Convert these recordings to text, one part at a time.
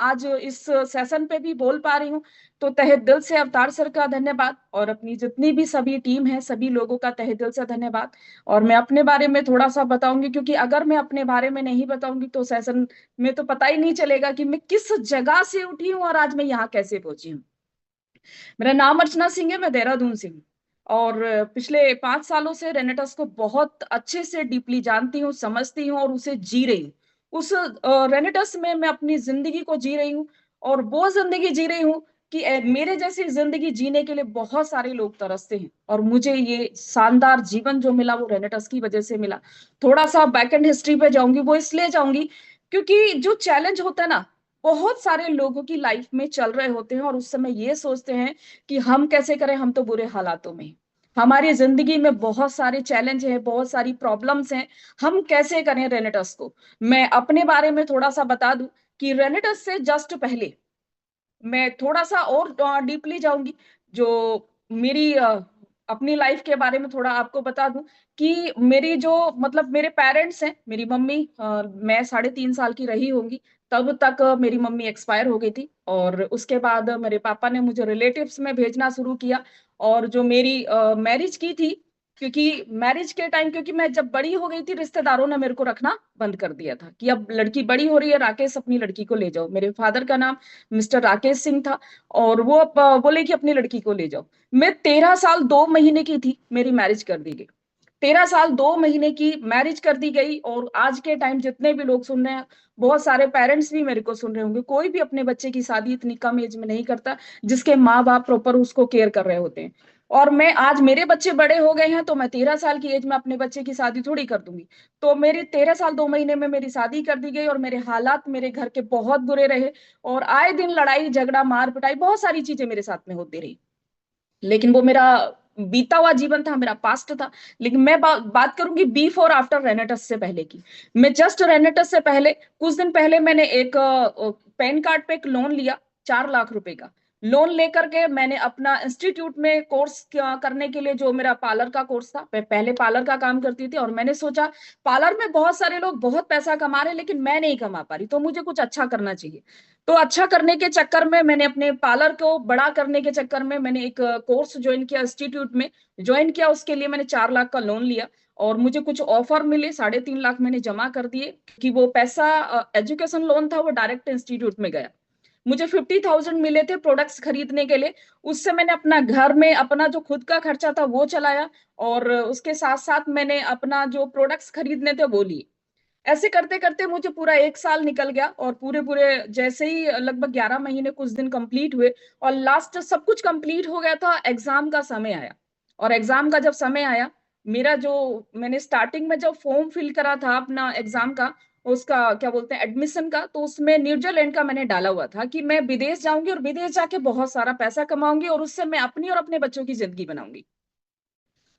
आज इस सेशन पे भी बोल पा रही हूँ, तो तहे दिल से अवतार सर का धन्यवाद और अपनी जितनी भी सभी टीम है, सभी लोगों का तहे दिल से धन्यवाद। और मैं अपने बारे में थोड़ा-सा बताऊँगी क्योंकि अगर मैं अपने बारे में नहीं बताऊँगी तो सेशन में तो पता ही नहीं चलेगा कि मैं किस जगह से उठी हूँ और आज मैं यहाँ कैसे पहुँची हूँ। मेरा नाम अर्चना सिंह है, मैं देहरादून से हूँ और पिछले 5 सालों से रेनेटस को बहुत अच्छे से डीपली जानती हूँ, समझती हूँ और उसे जी रही हूँ। उस रेनेटस में मैं अपनी ज़िंदगी को जी रही हूँ और वो ज़िंदगी जी रही हूँ कि मेरे जैसी ज़िंदगी जीने के लिए बहुत सारे लोग तरसते हैं और मुझे ये शानदार जीवन जो मिला वो रेनेटस की वज़ह से मिला। थोड़ा-सा बैक एंड हिस्ट्री पे जाऊँगी, वो इसलिए जाऊँगी क्योंकि जो चैलेंज होता है ना, बहुत सारे लोगों की लाइफ़ में चल रहे होते हैं और उस समय ये सोचते हैं कि हम कैसे करें, हम तो बुरे हालातों में हैं। हमारी ज़िंदगी में बहुत सारे चैलेंज हैं, बहुत सारी प्रॉब्लम्स हैं, हम कैसे करें रेनेटस को? मैं अपने बारे में थोड़ा-सा बता दूँ कि रेनेटस से जस्ट पहले मैं थोड़ा-सा और डीपली जाऊँगी, जो मेरी अपनी लाइफ़ के बारे में थोड़ा आपको बता दूँ कि मेरी जो मतलब मेरे पेरेंट्स हैं, मेरी मम्मी मैं साढ़े 3 साल की रही होंगी, तब तक मेरी मम्मी एक्सपायर हो गई थी और उसके बाद मेरे पापा ने मुझे रिलेटिव्स में भेजना शुरू किया और जो मेरी मैरिज की थी क्योंकि मैरिज के टाइम क्योंकि मैं जब बड़ी हो गई थी, रिश्तेदारों ने मेरे को रखना बंद कर दिया था कि अब लड़की बड़ी हो रही है, राकेश अपनी लड़की को ले जाओ। मेरे फादर का नाम मिस्टर राकेश सिंह था और वो बोले कि अपनी लड़की को ले जाओ। मैं 13 साल 2 महीने की थी, मेरी मैरिज कर दी गई। 13 साल 2 महीने की मैरिज कर दी गई और आज के टाइम जितने भी लोग सुन रहे हैं, बहुत सारे पेरेंट्स भी मेरे को सुन रहे होंगे, कोई भी अपने बच्चे की शादी इतनी कम एज में नहीं करता, जिसके माँ-बाप प्रॉपर उसको केयर कर रहे होते हैं। और मैं आज मेरे बच्चे बड़े हो गए हैं, तो मैं 13 साल की एज में अपने बच्चे की शादी थोड़ी कर दूँगी। तो मेरी 13 साल 2 महीने में मेरी शादी कर दी गई और मेरे हालात मेरे घर के बहुत बुरे रहे और आए दिन लड़ाई, झगड़ा, मार-पिटाई बहुत सारी चीज़ें मेरे साथ में होती रही। लेकिन वो मेरा बीता हुआ जीवन था, मेरा पास्ट था। लेकिन मैं बात करूँगी बिफोर आफ्टर रेनेटस से पहले की। मैं जस्ट रेनेटस से पहले कुछ दिन पहले मैंने एक पैन कार्ड पे एक लोन लिया 4 लाख रुपए का। लोन लेकर के मैंने अपना इंस्टीट्यूट में कोर्स करने के लिए जो मेरा पार्लर का कोर्स था, मैं पहले पार्लर का काम करती थी और मैंने सोचा पार्लर में बहुत सारे लोग बहुत पैसा कमा रहे हैं, लेकिन मैं नहीं कमा पा रही, तो मुझे कुछ अच्छा करना चाहिए। तो अच्छा करने के चक्कर में मैंने अपने पार्लर को बड़ा करने के चक्कर में मैंने एक कोर्स जॉइन किया इंस्टीट्यूट में। जॉइन किया उसके लिए मैंने 4 लाख का लोन लिया और मुझे कुछ ऑफर मिले, साढ़े 3 लाख मैंने जमा कर दिए कि वो पैसा एजुकेशन लोन था वो डायरेक्ट इंस्टीट्यूट में गया। मुझे 50,000 मिले थे प्रोडक्ट्स खरीदने के लिए। उससे मैंने अपना घर में अपना जो खुद का खर्चा था वो चलाया और उसके साथ-साथ मैंने अपना जो प्रोडक्ट्स खरीदने थे वो लिए। ऐसे करते-करते मुझे पूरा 1 साल निकल गया और पूरे-पूरे जैसे ही लगभग 11 महीने कुछ दिन कंप्लीट हुए और लास्ट सब कुछ कंप्लीट हो गया था, एग्ज़ाम का समय आया। और एग्ज़ाम का जब समय आया, मेरा जो मैंने स्टार्टिंग में जब फॉर्म फिल करा था अपना एग्ज़ाम का, उसका क्या बोलते हैं एडमिशन का, तो उसमें न्यूजीलैंड का मैंने डाला हुआ था कि मैं विदेश जाऊँगी और विदेश जाके बहुत सारा पैसा कमाऊँगी और उससे मैं अपनी और अपने बच्चों की ज़िंदगी बनाऊँगी।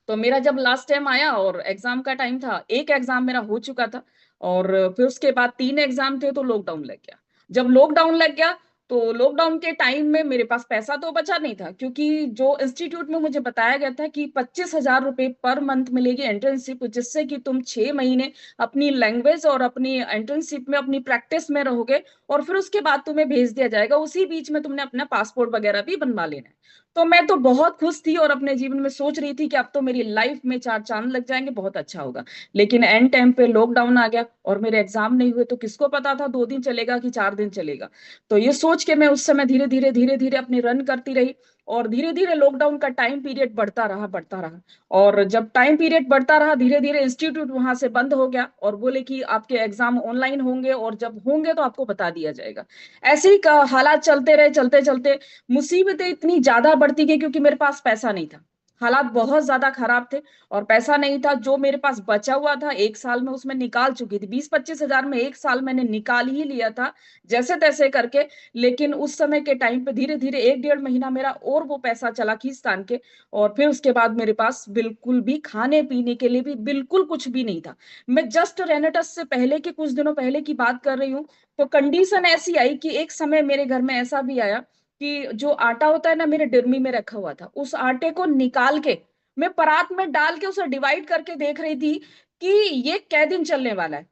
तो मेरा जब लास्ट टाइम आया और एग्ज़ाम का टाइम था, 1 एग्ज़ाम मेरा हो चुका था और फिर उसके बाद 3 एग्ज़ाम थे तो लॉकडाउन लग गया। जब लॉकडाउन लग गया, तो लॉकडाउन के टाइम में मेरे पास पैसा तो बचा नहीं था क्योंकि जो इंस्टीट्यूट में मुझे बताया गया था कि 25,000 रुपए पर मंथ मिलेगी इंटर्नशिप जिससे कि तुम 6 महीने अपनी लैंग्वेज और अपनी इंटर्नशिप में अपनी प्रैक्टिस में रहोगे और फिर उसके बाद तुम्हें भेज दिया जाएगा। उसी बीच में तुमने अपना पासपोर्ट वगैरह भी बनवा लेना है। तो मैं तो बहुत खुश थी और अपने जीवन में सोच रही थी कि अब तो मेरी लाइफ में 4 चाँद लग जाएँगे, बहुत अच्छा होगा। लेकिन एंड टाइम पे लॉकडाउन आ गया और मेरे एग्ज़ाम नहीं हुए, तो किसको पता था 2 दिन चलेगा कि 4 दिन चलेगा। तो ये सोच के मैं उस समय धीरे-धीरे, धीरे-धीरे अपनी रन करती रही और धीरे-धीरे लॉकडाउन का टाइम पीरियड बढ़ता रहा, बढ़ता रहा। और जब टाइम पीरियड बढ़ता रहा, धीरे-धीरे इंस्टीट्यूट वहाँ से बंद हो गया और बोले कि आपके एग्ज़ाम ऑनलाइन होंगे और जब होंगे तो आपको बता दिया जाएगा। ऐसे ही क हालात चलते रहे, चलते-चलते मुसीबतें इतनी ज़्यादा बढ़ती गई क्योंकि मेरे पास पैसा नहीं था। हालात बहुत ज़्यादा खराब थे और पैसा नहीं था, जो मेरे पास बचा हुआ था 1 साल में उसमें निकाल चुकी थी। 20-25 हज़ार में 1 साल मैंने निकाल ही लिया था, जैसे-तैसे करके। लेकिन उस समय के टाइम पे धीरे-धीरे 1 डेढ़ महीना मेरा और वो पैसा चला खींच-तान के और फिर उसके बाद मेरे पास बिल्कुल भी खाने-पीने के लिए भी बिल्कुल कुछ भी नहीं था। मैं जस्ट रेनेटस से पहले के कुछ दिनों पहले की बात कर रही हूँ, तो कंडीशन ऐसी आई कि एक समय मेरे घर में ऐसा भी आया कि जो आटा होता है ना मेरे डिरमी में रखा हुआ था, उस आटे को निकाल के मैं परात में डाल के उसे डिवाइड करके देख रही थी कि ये कै दिन चलने वाला है।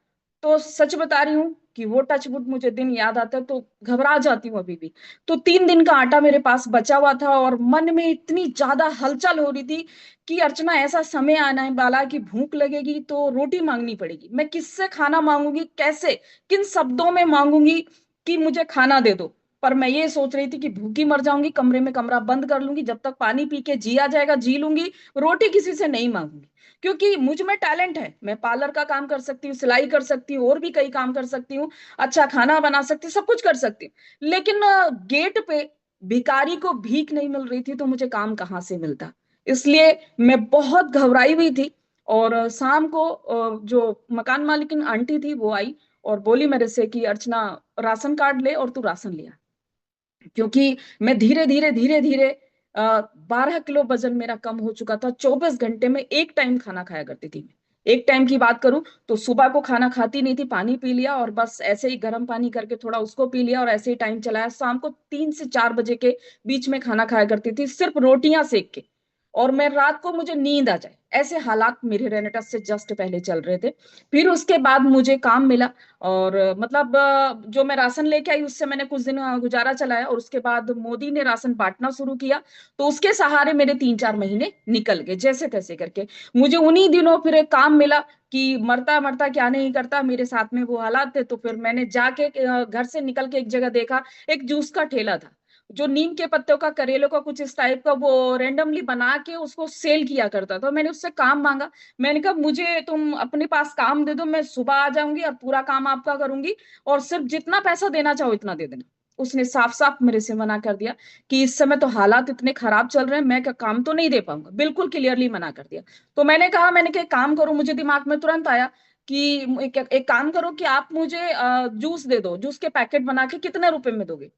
तो सच बता रही हूँ, कि वो टचवुड मुझे दिन याद आता है तो घबरा जाती हूँ अभी भी। तो 3 दिन का आटा मेरे पास बचा हुआ था और मन में इतनी ज्यादा हलचल हो रही थी कि अर्चना ऐसा समय आने वाला कि भूख लगेगी तो रोटी मांगनी पड़ेगी। मैं किससे खाना मांगूंगी, कैसे, किन शब्दों में मांगूंगी कि मुझे खाना दे दो। पर मैं ये सोच रही थी कि भूखी मर जाऊंगी, कमरे में कमरा बंद कर लूंगी, जब तक पानी पी के जिया जाएगा जी लूंगी, रोटी किसी से नहीं मांगूंगी। क्योंकि मुझ में टैलेंट है, मैं पार्लर का काम कर सकती हूँ, सिलाई कर सकती हूँ, और भी कई काम कर सकती हूँ, अच्छा खाना बना सकती हूँ, सब कुछ कर सकती हूँ। लेकिन गेट पे भिखारी को भीख नहीं मिल रही थी तो मुझे काम कहाँ से मिलता। इसलिए मैं बहुत घबराई हुई थी। और शाम को जो मकान मालिकिन आंटी थी वो आई और बोली मेरे से कि अर्चना, राशन कार्ड ले और तू राशन लिया। क्योंकि मैं धीरे धीरे धीरे धीरे 12 किलो वजन मेरा कम हो चुका था। 24 घंटे में एक टाइम खाना खाया करती थी मैं। एक टाइम की बात करूं तो सुबह को खाना खाती नहीं थी, पानी पी लिया और बस ऐसे ही गर्म पानी करके थोड़ा उसको पी लिया और ऐसे ही टाइम चलाया। शाम को 3 से 4 बजे के बीच में खाना खाया करती थी, सिर्फ रोटियां सेक के। और मैं रात को मुझे नींद आ जाए, ऐसे हालात मेरे रेनेटस से जस्ट पहले चल रहे थे। फिर उसके बाद मुझे काम मिला और मतलब जो मैं राशन लेके आई उससे मैंने कुछ दिन गुजारा चलाया और उसके बाद मोदी ने राशन बांटना शुरू किया। तो उसके सहारे मेरे 3-4 महीने निकल गए जैसे तैसे करके। मुझे उन्हीं दिनों फिर एक काम मिला कि मरता मरता क्या नहीं करता, मेरे साथ में वो हालात थे। तो फिर मैंने जाके घर से निकल के एक जगह देखा, एक जूस का ठेला था जो नीम के पत्तों का, करेलों का कुछ इस टाइप का वो रेंडमली बना के उसको सेल किया करता था। मैंने उससे काम मांगा, मैंने कहा मुझे तुम अपने पास काम दे दो, मैं सुबह आ जाऊंगी और पूरा काम आपका करूंगी और सिर्फ जितना पैसा देना चाहो इतना दे देना। उसने साफ साफ मेरे से मना कर दिया कि इस समय तो हालात इतने खराब चल रहे हैं, मैं क्या काम तो नहीं दे पाऊंगा, बिल्कुल क्लियरली मना कर दिया। तो मैंने कहा, मैंने क्या काम करो, मुझे दिमाग में तुरंत आया कि एक काम करो कि आप मुझे जूस दे दो, जूस के पैकेट बना के कितने रुपए में दोगे।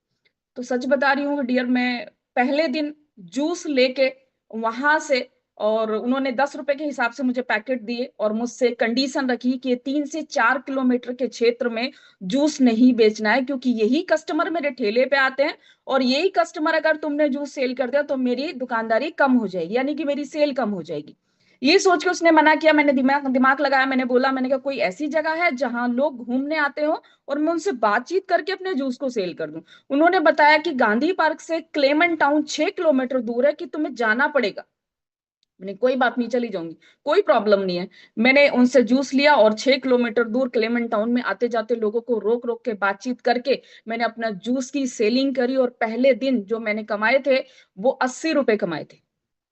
तो सच बता रही हूँ डियर, मैं पहले दिन जूस लेके वहां से, और उन्होंने 10 रुपए के हिसाब से मुझे पैकेट दिए और मुझसे कंडीशन रखी कि 3 से 4 किलोमीटर के क्षेत्र में जूस नहीं बेचना है, क्योंकि यही कस्टमर मेरे ठेले पे आते हैं और यही कस्टमर अगर तुमने जूस सेल कर दिया तो मेरी दुकानदारी कम हो जाएगी, यानी कि मेरी सेल कम हो जाएगी। ये सोच के उसने मना किया। मैंने दिमाग दिमाग लगाया, मैंने बोला, मैंने कहा कोई ऐसी जगह है जहां लोग घूमने आते हो और मैं उनसे बातचीत करके अपने जूस को सेल कर दूं। उन्होंने बताया कि गांधी पार्क से क्लेमन टाउन 6 किलोमीटर दूर है, कि तुम्हें जाना पड़ेगा। मैंने कोई बात नहीं, चली जाऊंगी, कोई प्रॉब्लम नहीं है। मैंने उनसे जूस लिया और 6 किलोमीटर दूर क्लेमन टाउन में आते जाते लोगों को रोक रोक के बातचीत करके मैंने अपना जूस की सेलिंग करी। और पहले दिन जो मैंने कमाए थे वो 80 रुपए कमाए थे।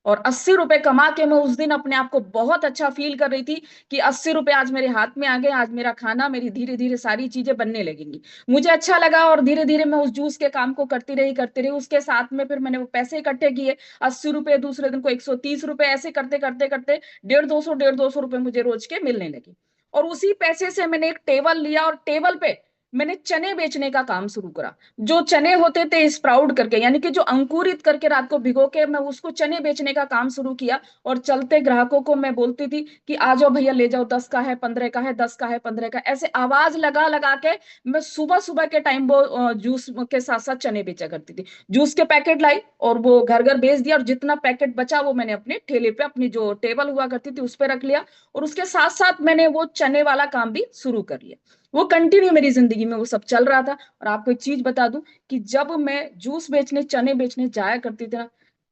और 80 रुपए कमा के मैं उस दिन अपने आप को बहुत अच्छा फील कर रही थी कि 80 रुपए आज मेरे हाथ में आ गए, आज मेरा खाना, मेरी धीरे धीरे सारी चीजें बनने लगेंगी। मुझे अच्छा लगा और धीरे धीरे मैं उस जूस के काम को करती रही। उसके साथ में फिर मैंने वो पैसे इकट्ठे किए, 80 रुपए, दूसरे दिन को 130 रुपए, ऐसे करते करते करते 150 150 रुपए मुझे रोज के मिलने लगे। और उसी पैसे से मैंने एक टेबल लिया और टेबल पे मैंने चने बेचने का काम शुरू करा। जो चने होते थे स्प्राउट करके, यानी कि जो अंकुरित करके रात को भिगो के, मैं उसको चने बेचने का काम शुरू किया। और चलते ग्राहकों को मैं बोलती थी कि आ जाओ भैया ले जाओ, 10 का है, 15 का है, 10 का है, 15 का, ऐसे आवाज लगा लगा के मैं सुबह सुबह के टाइम वो जूस के साथ साथ चने बेचा करती थी। जूस के पैकेट लाई और वो घर घर बेच दिया और जितना पैकेट बचा वो मैंने अपने ठेले पे, अपनी जो टेबल हुआ करती थी उस पर रख लिया। और उसके साथ साथ मैंने वो चने वाला काम भी शुरू कर लिया। वो कंटिन्यू मेरी जिंदगी में वो सब चल रहा था। और आपको एक चीज बता दूं कि जब मैं जूस बेचने, चने बेचने जाया करती थी ना,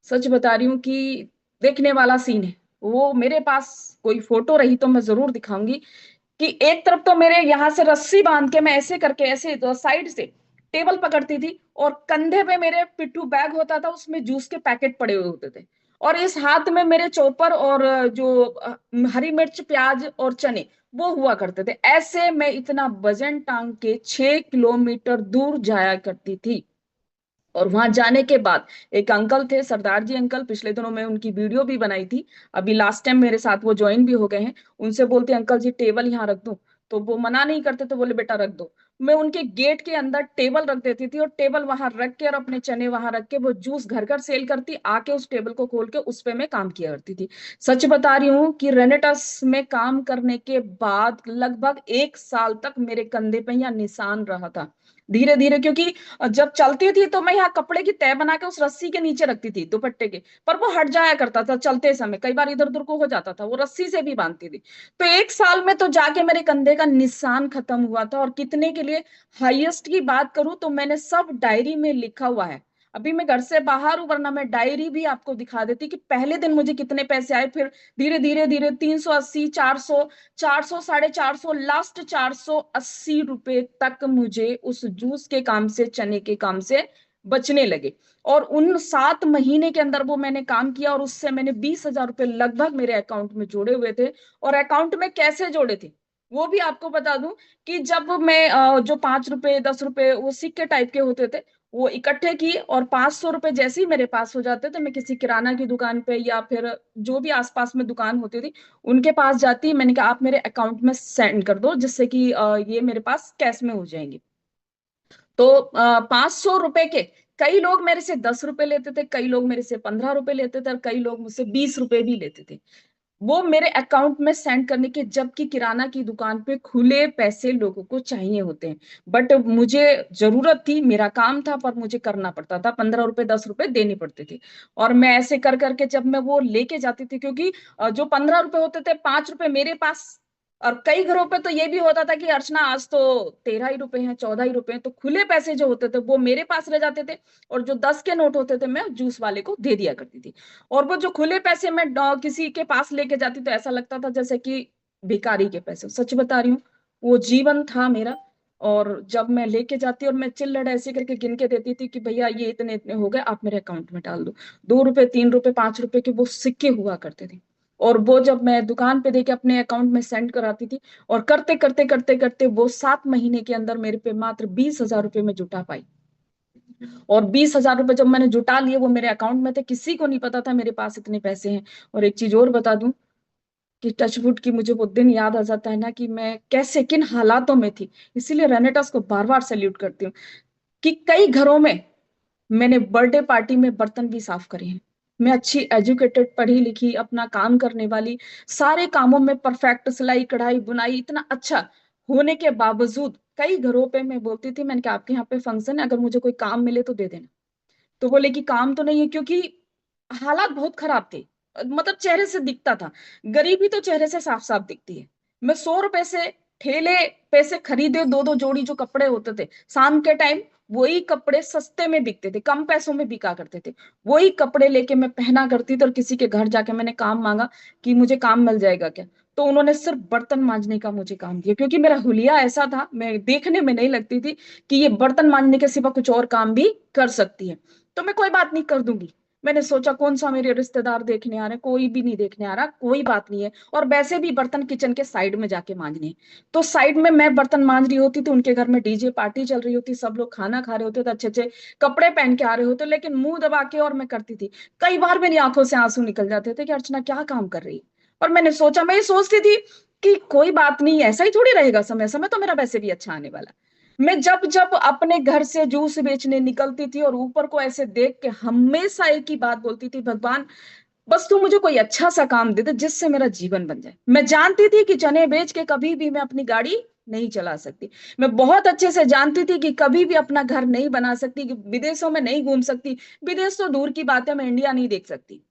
सच बता रही हूँ कि देखने वाला सीन है वो। मेरे पास कोई फोटो रही तो मैं जरूर दिखाऊंगी कि एक तरफ तो मेरे यहाँ से रस्सी बांध के मैं ऐसे करके, ऐसे साइड से टेबल पकड़ती थी और कंधे पे मेरे पिट्ठू बैग होता था, उसमें जूस के पैकेट पड़े हुए होते थे। और इस हाथ में मेरे चॉपर और जो हरी मिर्च, प्याज और चने वो हुआ करते थे। ऐसे मैं इतना वजन टांग के 6 किलोमीटर दूर जाया करती थी। और वहां जाने के बाद एक अंकल थे, सरदार जी अंकल, पिछले दिनों में उनकी वीडियो भी बनाई थी, अभी लास्ट टाइम मेरे साथ वो ज्वाइन भी हो गए हैं। उनसे बोलते अंकल जी टेबल यहाँ रख दूं, तो वो मना नहीं करते, तो बोले बेटा रख दो। मैं उनके गेट के अंदर टेबल रख देती थी और टेबल वहां रख के और अपने चने वहां रख के वो जूस घर घर सेल करती, आके उस टेबल को खोल के उस पे मैं काम किया करती थी। सच बता रही हूँ कि रेनेटस में काम करने के बाद लगभग 1 साल तक मेरे कंधे पे यहाँ निशान रहा था। धीरे धीरे, क्योंकि जब चलती थी तो मैं यहाँ कपड़े की तह बना के उस रस्सी के नीचे रखती थी दुपट्टे के, पर वो हट जाया करता था चलते समय, कई बार इधर उधर को हो जाता था, वो रस्सी से भी बांधती थी। तो 1 साल में तो जाके मेरे कंधे का निशान खत्म हुआ था। और कितने के लिए, हाईएस्ट की बात करूं तो मैंने सब डायरी में लिखा हुआ है। अभी मैं घर से बाहर हूं, वरना मैं डायरी भी आपको दिखा देती कि पहले दिन मुझे कितने पैसे आए, फिर धीरे धीरे धीरे 380, 400, 400, 450, लास्ट 480 रुपए तक मुझे उस जूस के काम से, चने के काम से बचने लगे। और उन 7 महीने के अंदर वो मैंने काम किया, और उससे मैंने 20,000 रुपए लगभग मेरे अकाउंट में जोड़े हुए थे। और अकाउंट में कैसे जोड़े थे वो भी आपको बता दूं, कि जब मैं जो 5 रुपए, 10 रुपए वो सिक्के टाइप के होते थे, वो इकट्ठे किए, और 500 रुपए जैसे ही मेरे पास हो जाते थे, मैं किसी किराना की दुकान पे या फिर जो भी आसपास में दुकान होती थी उनके पास जाती। मैंने कहा आप मेरे अकाउंट में सेंड कर दो, जिससे कि ये मेरे पास कैश में हो जाएंगे। तो 500 रुपए के, कई लोग मेरे से 10 रुपए लेते थे, कई लोग मेरे से 15 रुपए लेते थे, और कई लोग मुझसे 20 रुपए भी लेते थे, वो मेरे अकाउंट में सेंड करने के। जबकि किराना की दुकान पे खुले पैसे लोगों को चाहिए होते हैं, बट मुझे जरूरत थी, मेरा काम था, पर मुझे करना पड़ता था, 15 रुपए, 10 रुपए देने पड़ते थे। और मैं ऐसे कर करके जब मैं वो लेके जाती थी, क्योंकि जो 15 रुपए होते थे, 5 रुपए मेरे पास। और कई घरों पे तो ये भी होता था कि अर्चना आज तो 13 ही रुपए हैं, 14 ही रुपए हैं, तो खुले पैसे जो होते थे वो मेरे पास रह जाते थे। और जो 10 के नोट होते थे मैं जूस वाले को दे दिया करती थी। और वो जो खुले पैसे मैं किसी के पास लेके जाती तो ऐसा लगता था जैसे कि भिखारी के पैसे, सच बता रही हूँ, वो जीवन था मेरा। और जब मैं लेके जाती और मैं चिल्लड़ ऐसे करके गिन के देती थी कि भैया ये इतने इतने हो गए, आप मेरे अकाउंट में डाल दो, 2 रुपए, 3 रुपए, 5 रुपए के वो सिक्के हुआ करते थे। और वो जब मैं दुकान पे देके अपने अकाउंट में सेंड कराती थी, और करते करते करते करते वो 7 महीने के अंदर मेरे पे मात्र 20,000 रुपए में जुटा पाई। और 20,000 रुपए जब मैंने जुटा लिए, वो मेरे अकाउंट में थे, किसी को नहीं पता था मेरे पास इतने पैसे हैं। और एक चीज और बता दूं, कि टचवुड की मुझे वो दिन याद आ जाता है ना, कि मैं कैसे, किन हालातों में थी। इसीलिए रेनेटस को बार बार सैल्यूट करती हूँ, कि कई घरों में मैंने बर्थडे पार्टी में बर्तन भी साफ करे हैं। मैं अच्छी एजुकेटेड, पढ़ी लिखी, अपना काम करने वाली, सारे कामों में परफेक्ट, सिलाई कढ़ाई बुनाई इतना अच्छा होने के बावजूद कई घरों पे मैं बोलती थी, मैंने कहा आपके यहाँ पे फंक्शन है, अगर मुझे कोई काम मिले तो दे देना। तो बोले कि काम तो नहीं है, क्योंकि हालात बहुत खराब थे। मतलब चेहरे से दिखता था, गरीबी तो चेहरे से साफ साफ दिखती है। मैं 100 रुपए से ठेले पे से खरीदे 2-2 जोड़ी जो कपड़े होते थे, शाम के टाइम वही कपड़े सस्ते में बिकते थे, कम पैसों में बिका करते थे। वही कपड़े लेके मैं पहना करती थी, और किसी के घर जाके मैंने काम मांगा कि मुझे काम मिल जाएगा क्या, तो उन्होंने सिर्फ बर्तन मांजने का मुझे काम दिया, क्योंकि मेरा हुलिया ऐसा था, मैं देखने में नहीं लगती थी कि ये बर्तन मांजने के सिवा कुछ और काम भी कर सकती है। तो मैं कोई बात नहीं, कर दूंगी। मैंने सोचा कौन सा मेरे रिश्तेदार देखने आ रहे हैं, कोई भी नहीं देखने आ रहा, कोई बात नहीं है। और वैसे भी बर्तन किचन के साइड में जाके मांजने हैं। तो साइड में मैं बर्तन मांज रही होती थी, उनके घर में डीजे पार्टी चल रही होती, सब लोग खाना खा रहे होते थे, अच्छे अच्छे कपड़े पहन के आ रहे होते, लेकिन मुंह दबा के और मैं करती थी। कई बार मेरी आंखों से आंसू निकल जाते थे कि अर्चना क्या काम कर रही है। और मैंने सोचा, मैं ये सोचती थी कि कोई बात नहीं, ऐसा ही थोड़ी रहेगा, समय समय तो मेरा वैसे भी अच्छा आने वाला। मैं जब जब अपने घर से जूस बेचने निकलती थी, और ऊपर को ऐसे देख के हमेशा एक ही बात बोलती थी, भगवान बस तू मुझे कोई अच्छा सा काम दे दे जिससे मेरा जीवन बन जाए। मैं जानती थी कि चने बेच के कभी भी मैं अपनी गाड़ी नहीं चला सकती। मैं बहुत अच्छे से जानती थी कि कभी भी अपना घर नहीं बना सकती, कि विदेशों में नहीं घूम सकती। विदेश तो दूर की बात है, मैं इंडिया नहीं देख सकती,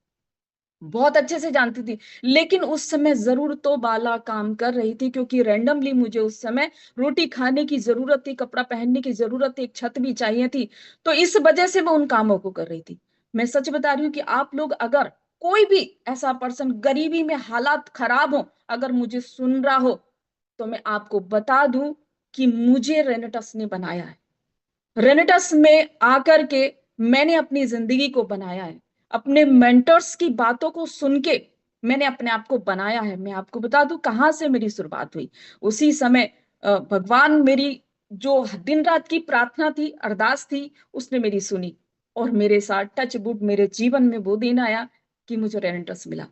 बहुत अच्छे से जानती थी। लेकिन उस समय जरूरतों वाला काम कर रही थी, क्योंकि रैंडमली मुझे उस समय रोटी खाने की जरूरत थी, कपड़ा पहनने की जरूरत थी, एक छत भी चाहिए थी। तो इस वजह से मैं उन कामों को कर रही थी। मैं सच बता रही हूँ कि आप लोग अगर, कोई भी ऐसा पर्सन गरीबी में, हालात खराब हो, अगर मुझे सुन रहा हो, तो मैं आपको बता दूं कि मुझे रेनेटस ने बनाया है। रेनेटस में आकर के मैंने अपनी जिंदगी को बनाया है। अपने मेंटर्स की बातों को सुन के मैंने अपने आप को बनाया है। मैं आपको बता दूं कहाँ से मेरी शुरुआत हुई। उसी समय भगवान, मेरी जो दिन रात की प्रार्थना थी, अरदास थी, उसने मेरी सुनी। और मेरे साथ टच वुड मेरे जीवन में वो दिन आया कि मुझे रेनेटस मिला।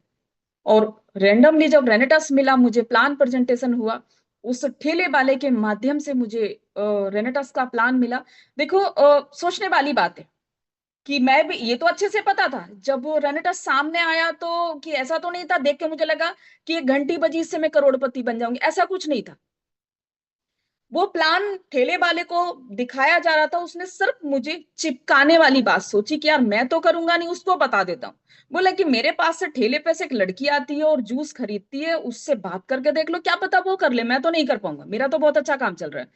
और रैंडमली जब रेनेटस मिला, मुझे प्लान प्रेजेंटेशन हुआ, उस ठेले वाले के माध्यम से मुझे रेनेटस का प्लान मिला। देखो सोचने वाली बात है कि मैं भी, ये तो अच्छे से पता था, जब वो रेनेटस सामने आया तो कि ऐसा तो नहीं था देख के मुझे लगा कि एक घंटी बजी इससे मैं करोड़पति बन जाऊंगी, ऐसा कुछ नहीं था। वो प्लान ठेले वाले को दिखाया जा रहा था, उसने सिर्फ मुझे चिपकाने वाली बात सोची कि यार मैं तो करूंगा नहीं, उसको बता देता हूँ। बोला कि मेरे पास से ठेले पे से एक लड़की आती है और जूस खरीदती है, उससे बात करके देख लो, क्या पता वो कर ले, मैं तो नहीं कर पाऊंगा, मेरा तो बहुत अच्छा काम चल रहा है।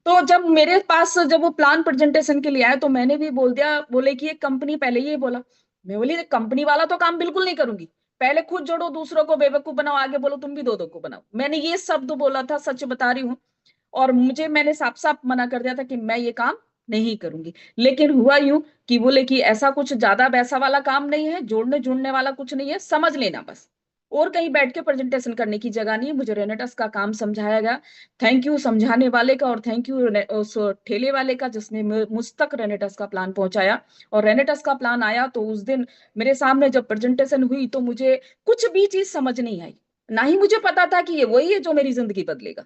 तो जब मेरे पास जब वो प्लान प्रेजेंटेशन के लिए आया तो मैंने भी बोल दिया, बोले कि ये कंपनी, पहले ये बोला, मैं बोली कंपनी वाला तो काम बिल्कुल नहीं करूंगी, पहले खुद जोड़ो, दूसरों को बेवकूफ बनाओ, आगे बोलो तुम भी दो दो को बनाओ, मैंने ये शब्द बोला था, सच बता रही हूँ। और मैंने साफ साफ मना कर दिया था कि मैं ये काम नहीं करूंगी। लेकिन हुआ यूं कि बोले कि ऐसा कुछ ज्यादा वैसा वाला काम नहीं है, जोड़ने जुड़ने वाला कुछ नहीं है, समझ लेना बस, और कहीं बैठ के प्रेजेंटेशन करने की जगह नहीं है। मुझे रेनेटस का काम समझाया गया। थैंक यू समझाने वाले का, और थैंक यू उस ठेले वाले का जिसने मुझ तक रेनेटस का प्लान पहुंचाया। और रेनेटस का प्लान आया तो उस दिन मेरे सामने जब प्रेजेंटेशन हुई तो मुझे कुछ भी चीज समझ नहीं आई। ना ही मुझे पता था कि ये वही है जो मेरी जिंदगी बदलेगा,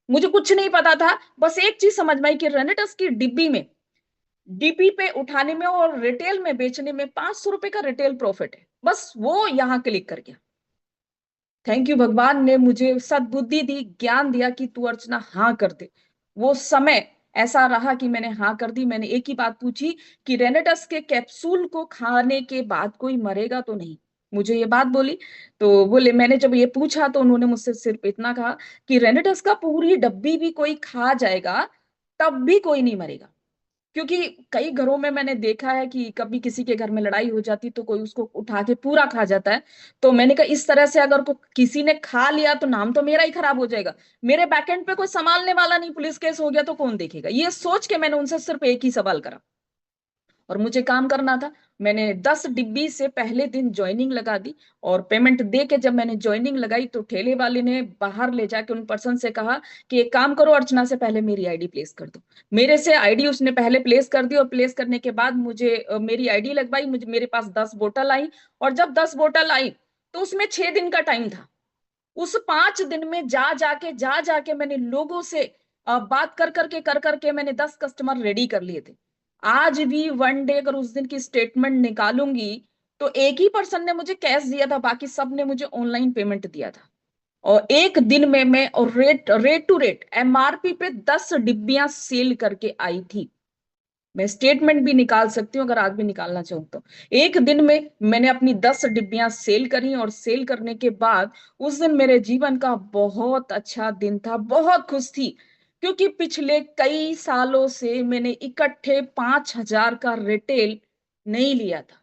मुझे कुछ नहीं पता था। बस एक चीज समझ में आई कि रेनेटस की डिब्बी में, डीपी पे उठाने में और रिटेल में बेचने में 500 रुपए का रिटेल प्रॉफिट है, बस वो यहाँ क्लिक कर गया। थैंक यू, भगवान ने मुझे सद्बुद्धि दी, ज्ञान दिया कि तू अर्चना हाँ कर दे। वो समय ऐसा रहा कि मैंने हाँ कर दी। मैंने एक ही बात पूछी कि रेनेटस के कैप्सूल को खाने के बाद कोई मरेगा तो नहीं, मुझे ये बात बोली। तो बोले, मैंने जब ये पूछा तो उन्होंने मुझसे सिर्फ इतना कहा कि रेनेटस का पूरी डब्बी भी कोई खा जाएगा तब भी कोई नहीं मरेगा। क्योंकि कई घरों में मैंने देखा है कि कभी किसी के घर में लड़ाई हो जाती तो कोई उसको उठा के पूरा खा जाता है। तो मैंने कहा इस तरह से अगर को किसी ने खा लिया तो नाम तो मेरा ही खराब हो जाएगा, मेरे बैकएंड पे कोई संभालने वाला नहीं, पुलिस केस हो गया तो कौन देखेगा। ये सोच के मैंने उनसे सिर्फ एक ही सवाल करा, और मुझे काम करना था। मैंने 10 डिब्बी से पहले दिन ज्वाइनिंग लगा दी, और पेमेंट दे के जब मैंने ज्वाइनिंग लगाई तो ठेले वाले ने बाहर ले जाके उन पर्सन से कहा कि एक काम करो, अर्चना से पहले मेरी आईडी प्लेस कर दो। मेरे से आईडी उसने पहले प्लेस कर दी, और प्लेस करने के बाद मुझे मेरी आईडी लगवाई, मुझे मेरे पास 10 बोतल आई। और जब 10 बोतल आई तो उसमें 6 दिन का टाइम था। उस 5 दिन में जा जाके मैंने लोगों से बात कर करके मैंने 10 कस्टमर रेडी कर लिए थे। आज भी वन डे अगर उस दिन की स्टेटमेंट निकालूंगी तो एक ही पर्सन ने मुझे कैश दिया था, बाकी सब ने मुझे ऑनलाइन पेमेंट दिया था। और एक दिन में मैं, और rate rate to rate MRP पे 10 डिब्बियां सेल करके आई थी। मैं स्टेटमेंट भी निकाल सकती हूँ अगर आज भी निकालना चाहूँ तो। एक दिन में मैंने अपनी 10 डिब्बियां सेल करी, और सेल करने के बाद उस दिन मेरे जीवन का बहुत अच्छा दिन था, बहुत खुश थी। क्योंकि पिछले कई सालों से मैंने इकट्ठे 5,000 का रिटेल नहीं लिया था।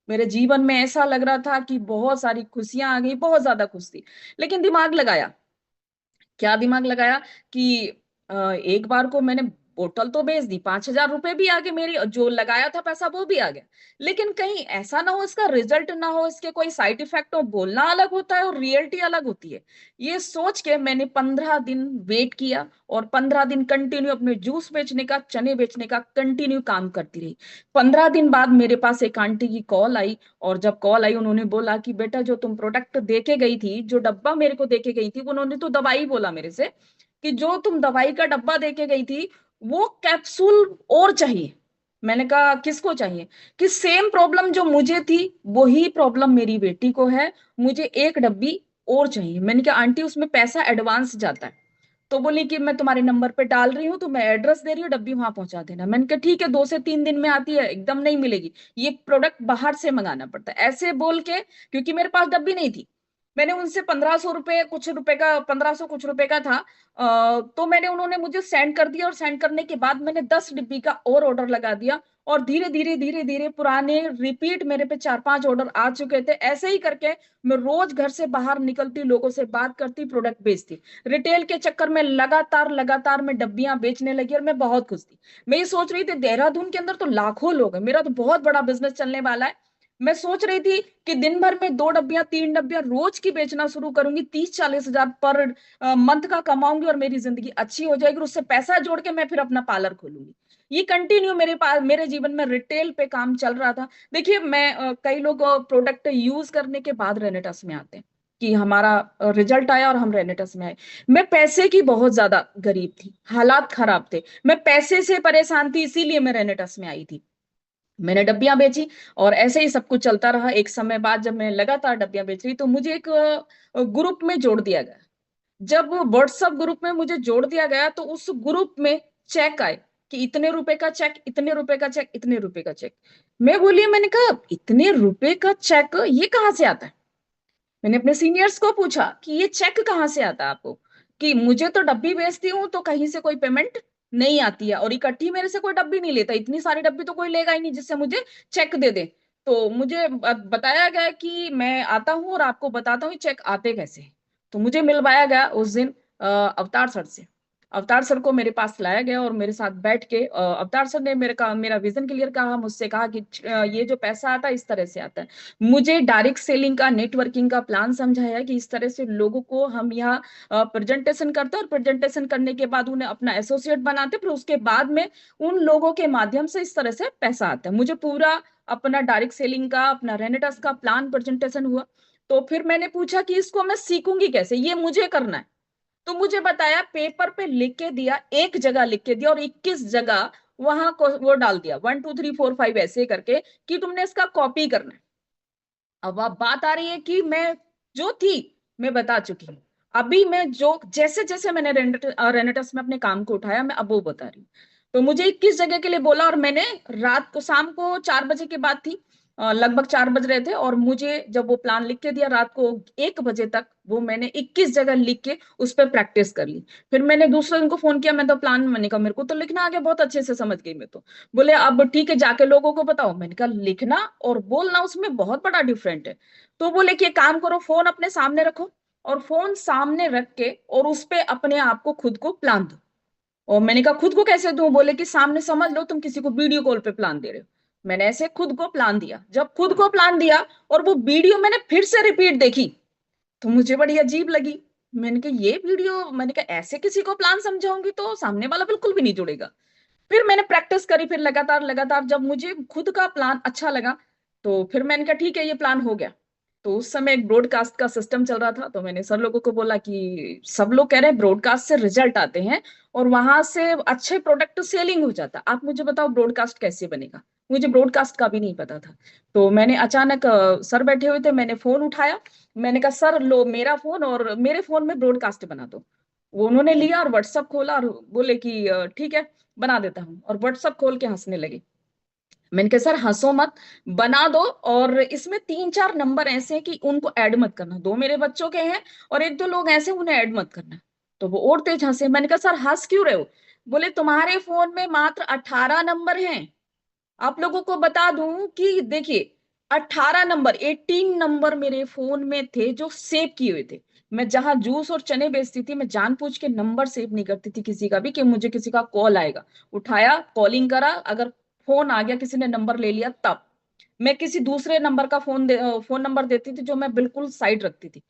मेरे जीवन में ऐसा लग रहा था कि बहुत सारी खुशियां आ गई, बहुत ज्यादा खुश थी। लेकिन दिमाग लगाया, क्या दिमाग लगाया कि एक बार को मैंने बोतल तो बेच दी, 5,000 रुपए भी आ गए, मेरी जो लगाया था पैसा वो भी आ गया। लेकिन कहीं ऐसा ना हो इसका रिजल्ट ना हो, इसके कोई साइड इफेक्ट हो। बोलना अलग होता है और रियलिटी अलग होती है। ये सोच के मैंने 15 दिन वेट किया, और 15 दिन कंटिन्यू अपने जूस बेचने का, चने बेचने का कंटिन्यू काम करती रही। 15 दिन बाद मेरे पास एक आंटी की कॉल आई, और जब कॉल आई उन्होंने बोला कि बेटा जो तुम प्रोडक्ट दे के गई थी, जो डब्बा मेरे को दे के गई थी, उन्होंने तो दवाई बोला मेरे से कि जो तुम दवाई का डब्बा दे के गई थी वो कैप्सूल और चाहिए। मैंने कहा किसको चाहिए? कि सेम प्रॉब्लम जो मुझे थी वही प्रॉब्लम मेरी बेटी को है, मुझे एक डब्बी और चाहिए। मैंने कहा आंटी उसमें पैसा एडवांस जाता है। तो बोली कि मैं तुम्हारे नंबर पे डाल रही हूँ, तो मैं एड्रेस दे रही हूँ, डब्बी वहां पहुंचा देना। मैंने कहा ठीक है, 2 से 3 दिन में आती है, एकदम नहीं मिलेगी, ये प्रोडक्ट बाहर से मंगाना पड़ता है, ऐसे बोल के। क्योंकि मेरे पास डब्बी नहीं थी, मैंने उनसे 1,500 रुपए कुछ रुपए का, 1,500 कुछ रुपए का था। तो मैंने, उन्होंने मुझे सेंड कर दिया, और सेंड करने के बाद मैंने 10 डिब्बी का और ऑर्डर लगा दिया। और धीरे धीरे धीरे धीरे पुराने रिपीट मेरे पे 4-5 ऑर्डर आ चुके थे। ऐसे ही करके मैं रोज घर से बाहर निकलती, लोगों से बात करती, प्रोडक्ट बेचती। रिटेल के चक्कर में लगातार लगातार मैं डब्बियां बेचने लगी, और मैं बहुत खुश थी। मैं ये सोच रही थी देहरादून के अंदर तो लाखों लोग हैं, मेरा तो बहुत बड़ा बिजनेस चलने वाला है। मैं सोच रही थी कि दिन भर में 2 डब्बियां 3 डब्बियां रोज की बेचना शुरू करूंगी, 30-40 हजार पर मंथ का कमाऊंगी, और मेरी जिंदगी अच्छी हो जाएगी, और उससे पैसा जोड़ के मैं फिर अपना पार्लर खोलूंगी। ये कंटिन्यू मेरे पास, मेरे जीवन में रिटेल पे काम चल रहा था। देखिए मैं कई लोग प्रोडक्ट यूज करने के बाद रेनेटस में आते हैं कि हमारा रिजल्ट आया और हम रेनेटस में आए। मैं पैसे की बहुत ज्यादा गरीब थी, हालात खराब थे, मैं पैसे से परेशान थी, इसीलिए मैं रेनेटस में आई थी। मैंने डब्बियां बेची, और ऐसे ही सब कुछ चलता रहा। एक समय बाद जब मैं लगातार डब्बियां बेच रही तो मुझे एक ग्रुप में जोड़ दिया गया, जब व्हाट्सएप ग्रुप में मुझे जोड़ दिया गया तो उस ग्रुप में चेक आए कि इतने रुपए का चेक, इतने रुपए का चेक, इतने रुपए का चेक। मैं बोली, मैंने कहा इतने रुपए का चेक ये कहाँ से आता है? मैंने अपने सीनियर्स को पूछा कि ये चेक कहाँ से आता है आपको, कि मुझे तो डब्बी बेचती हूँ तो कहीं से कोई पेमेंट नहीं आती है, और इकट्ठी मेरे से कोई डब्बी नहीं लेता, इतनी सारी डब्बी तो कोई लेगा ही नहीं जिससे मुझे चेक दे दे। तो मुझे बताया गया कि मैं आता हूँ और आपको बताता हूँ चेक आते कैसे हैं। तो मुझे मिलवाया गया उस दिन अवतार सर से। अवतार सर को मेरे पास लाया गया और मेरे साथ बैठ के अवतार सर ने मेरा विजन क्लियर कहा, मुझसे कहा कि ये जो पैसा आता है इस तरह से आता है। मुझे डायरेक्ट सेलिंग का, नेटवर्किंग का प्लान समझाया कि इस तरह से लोगों को हम यहाँ प्रेजेंटेशन करते हैं, और प्रेजेंटेशन करने के बाद उन्हें अपना एसोसिएट बनाते, फिर उसके बाद में उन लोगों के माध्यम से इस तरह से पैसा आता है। मुझे पूरा अपना डायरेक्ट सेलिंग का, अपना रेनेटस का प्लान प्रेजेंटेशन हुआ। तो फिर मैंने पूछा कि इसको मैं सीखूंगी कैसे, ये मुझे करना है। तो मुझे बताया, पेपर पे लिख के दिया, एक जगह लिख के दिया और 21 जगह वहां को वो डाल दिया, 1 2 3 4 5 ऐसे करके, कि तुमने इसका कॉपी करना है। अब आप बात आ रही है कि मैं जो थी मैं बता चुकी हूँ। अभी मैं जो जैसे जैसे मैंने रेनेटस में अपने काम को उठाया, मैं अब वो बता रही हूँ। तो मुझे 21 जगह के लिए बोला, और मैंने रात को, शाम को 4 बजे की बात थी, लगभग 4 बज रहे थे, और मुझे जब वो प्लान लिख के दिया रात को 1 बजे तक, वो मैंने 21 जगह लिख के उस पर प्रैक्टिस कर ली। फिर मैंने दूसरे दिन को फोन किया, मैं तो प्लान, मैंने कहा मेरे को तो लिखना आ गया, बहुत अच्छे से समझ गई मैं तो। बोले अब ठीक है, जाके लोगों को बताओ। मैंने कहा लिखना और बोलना उसमें बहुत बड़ा डिफरेंट है। तो बोले कि एक काम करो, फोन अपने सामने रखो, और फोन सामने रख के और उस पे अपने आप को, खुद को प्लान दो। और मैंने कहा खुद को कैसे दूं? बोले कि सामने समझ लो तुम किसी को वीडियो कॉल पे प्लान दे रहे हो। मैंने ऐसे खुद को प्लान दिया। जब खुद को प्लान दिया और वो वीडियो मैंने फिर से रिपीट देखी, तो मुझे बड़ी अजीब लगी। मैंने कहा ये वीडियो, मैंने कहा ऐसे किसी को प्लान समझाऊंगी तो सामने वाला बिल्कुल भी नहीं जुड़ेगा। फिर मैंने प्रैक्टिस करी, फिर लगातार लगातार, जब मुझे खुद का प्लान अच्छा लगा, तो फिर मैंने कहा ठीक है, ये प्लान हो गया। तो उस समय एक ब्रॉडकास्ट का सिस्टम चल रहा था, तो मैंने सर लोगों को बोला कि सब लोग कह रहे हैं ब्रॉडकास्ट से रिजल्ट आते हैं और वहां से अच्छे प्रोडक्ट सेलिंग हो जाता, आप मुझे बताओ ब्रॉडकास्ट कैसे बनेगा। मुझे ब्रॉडकास्ट का भी नहीं पता था। तो मैंने अचानक, सर बैठे हुए थे, मैंने फोन उठाया, मैंने कहा सर लो मेरा फोन और मेरे फोन में ब्रॉडकास्ट बना दो। वो उन्होंने लिया और व्हाट्सअप खोला और बोले कि ठीक है, बना देता हूँ। और व्हाट्सअप खोल के हंसने लगे। मैंने कहा सर हंसो मत, बना दो, और इसमें 3 4 नंबर ऐसे हैं कि उनको ऐड मत करना, दो मेरे बच्चों के हैं और एक दो लोग ऐसे, उन्हें ऐड मत करना। तो वो और तेज हंसे। मैंने कहा सर हंस क्यों रहे हो? बोले तुम्हारे फोन में मात्र 18 नंबर हैं। आप लोगों को बता दूं कि देखिए, 18 नंबर, 18 नंबर मेरे फोन में थे जो सेव किए हुए थे। मैं जहां जूस और चने बेचती थी, मैं जानबूझ के नंबर सेव नहीं करती थी किसी का भी, कि मुझे किसी का कॉल आएगा। उठाया, कॉलिंग करा, अगर फोन आ गया, किसी ने नंबर ले लिया, तब मैं किसी दूसरे नंबर का फोन नंबर देती थी, जो मैं बिल्कुल साइड रखती थी।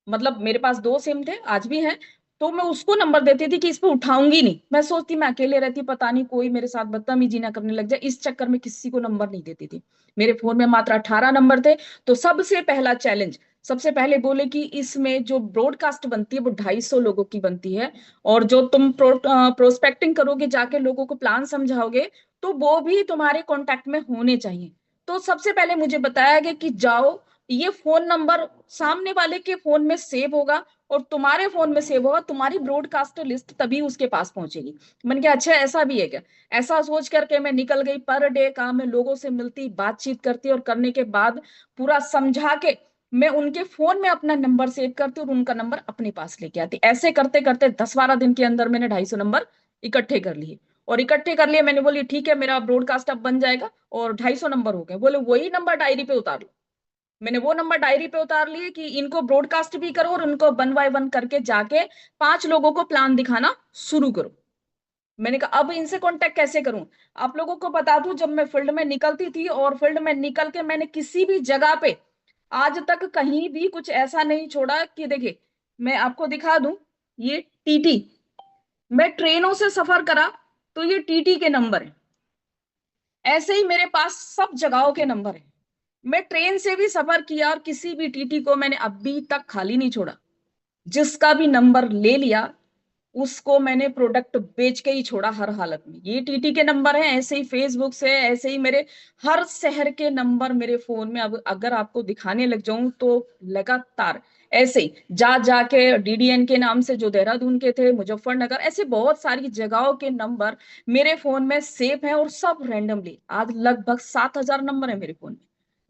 मतलब मेरे पास 2 सिम थे, आज भी हैं। तो मैं उसको नंबर देती थी कि इस पे उठाऊंगी नहीं, मैं सोचती मैं अकेले रहती, पता नहीं कोई मेरे साथ बदतमीजी ना करने लग जाए, इस चक्कर में किसी को नंबर नहीं देती थी। मेरे फोन में मात्र 18 नंबर थे। तो सबसे पहला चैलेंज, सबसे पहले बोले कि इसमें जो ब्रॉडकास्ट बनती है वो 250 लोगों की बनती है, और जो तुम प्रोस्पेक्टिंग करोगे, जाके लोगों को प्लान समझाओगे, तो वो भी तुम्हारे कॉन्टेक्ट में होने चाहिए। तो सबसे पहले मुझे बताया गया कि जाओ, ये फोन नंबर सामने वाले के फोन में सेव होगा और तुम्हारे फोन में सेव होगा, तुम्हारी ब्रॉडकास्ट लिस्ट तभी उसके पास पहुंचेगी। मैंने कहा अच्छा ऐसा भी है क्या? ऐसा सोच करके मैं निकल गई। पर डे का मैं लोगों से मिलती, बातचीत करती, और करने के बाद पूरा समझा के मैं उनके फोन में अपना नंबर सेव करती और उनका नंबर अपने पास लेके आती। ऐसे करते करते 10 12 दिन के अंदर मैंने 250 नंबर इकट्ठे कर लिए। और इकट्ठे कर लिए, मैंने बोली ठीक है, मेरा ब्रॉडकास्ट अब बन जाएगा, और 250 नंबर हो गए। बोले वही नंबर डायरी पे उतार लो। मैंने वो नंबर डायरी पे उतार लिए कि इनको ब्रॉडकास्ट भी करो और उनको 1 बाय 1 करके जाके 5 लोगों को प्लान दिखाना शुरू करो। मैंने कहा अब इनसे कांटेक्ट कैसे करूं? आप लोगों को बता दूं, जब मैं फील्ड में निकलती थी और फील्ड में निकल के मैंने किसी भी जगह पे आज तक कहीं भी कुछ ऐसा नहीं छोड़ा कि देखिए, मैं आपको दिखा दूं, ये टीटी, मैं ट्रेनों से सफर करा तो ये टीटी के नंबर है। ऐसे ही मेरे पास सब जगहों के नंबर है। मैं ट्रेन से भी सफर किया और किसी भी टीटी को मैंने अभी तक खाली नहीं छोड़ा। जिसका भी नंबर ले लिया, उसको मैंने प्रोडक्ट बेच के ही छोड़ा हर हालत में। ये टीटी के नंबर हैं, ऐसे ही फेसबुक से, ऐसे ही मेरे हर शहर के नंबर मेरे फोन में। अब अगर आपको दिखाने लग जाऊं तो लगातार ऐसे ही जा जाके डीडीएन के नाम से जो देहरादून के थे, मुजफ्फरनगर, ऐसे बहुत सारी जगहों के नंबर मेरे फोन में सेव है, और सब रैंडमली। आज लगभग 7,000 नंबर है मेरे फोन में।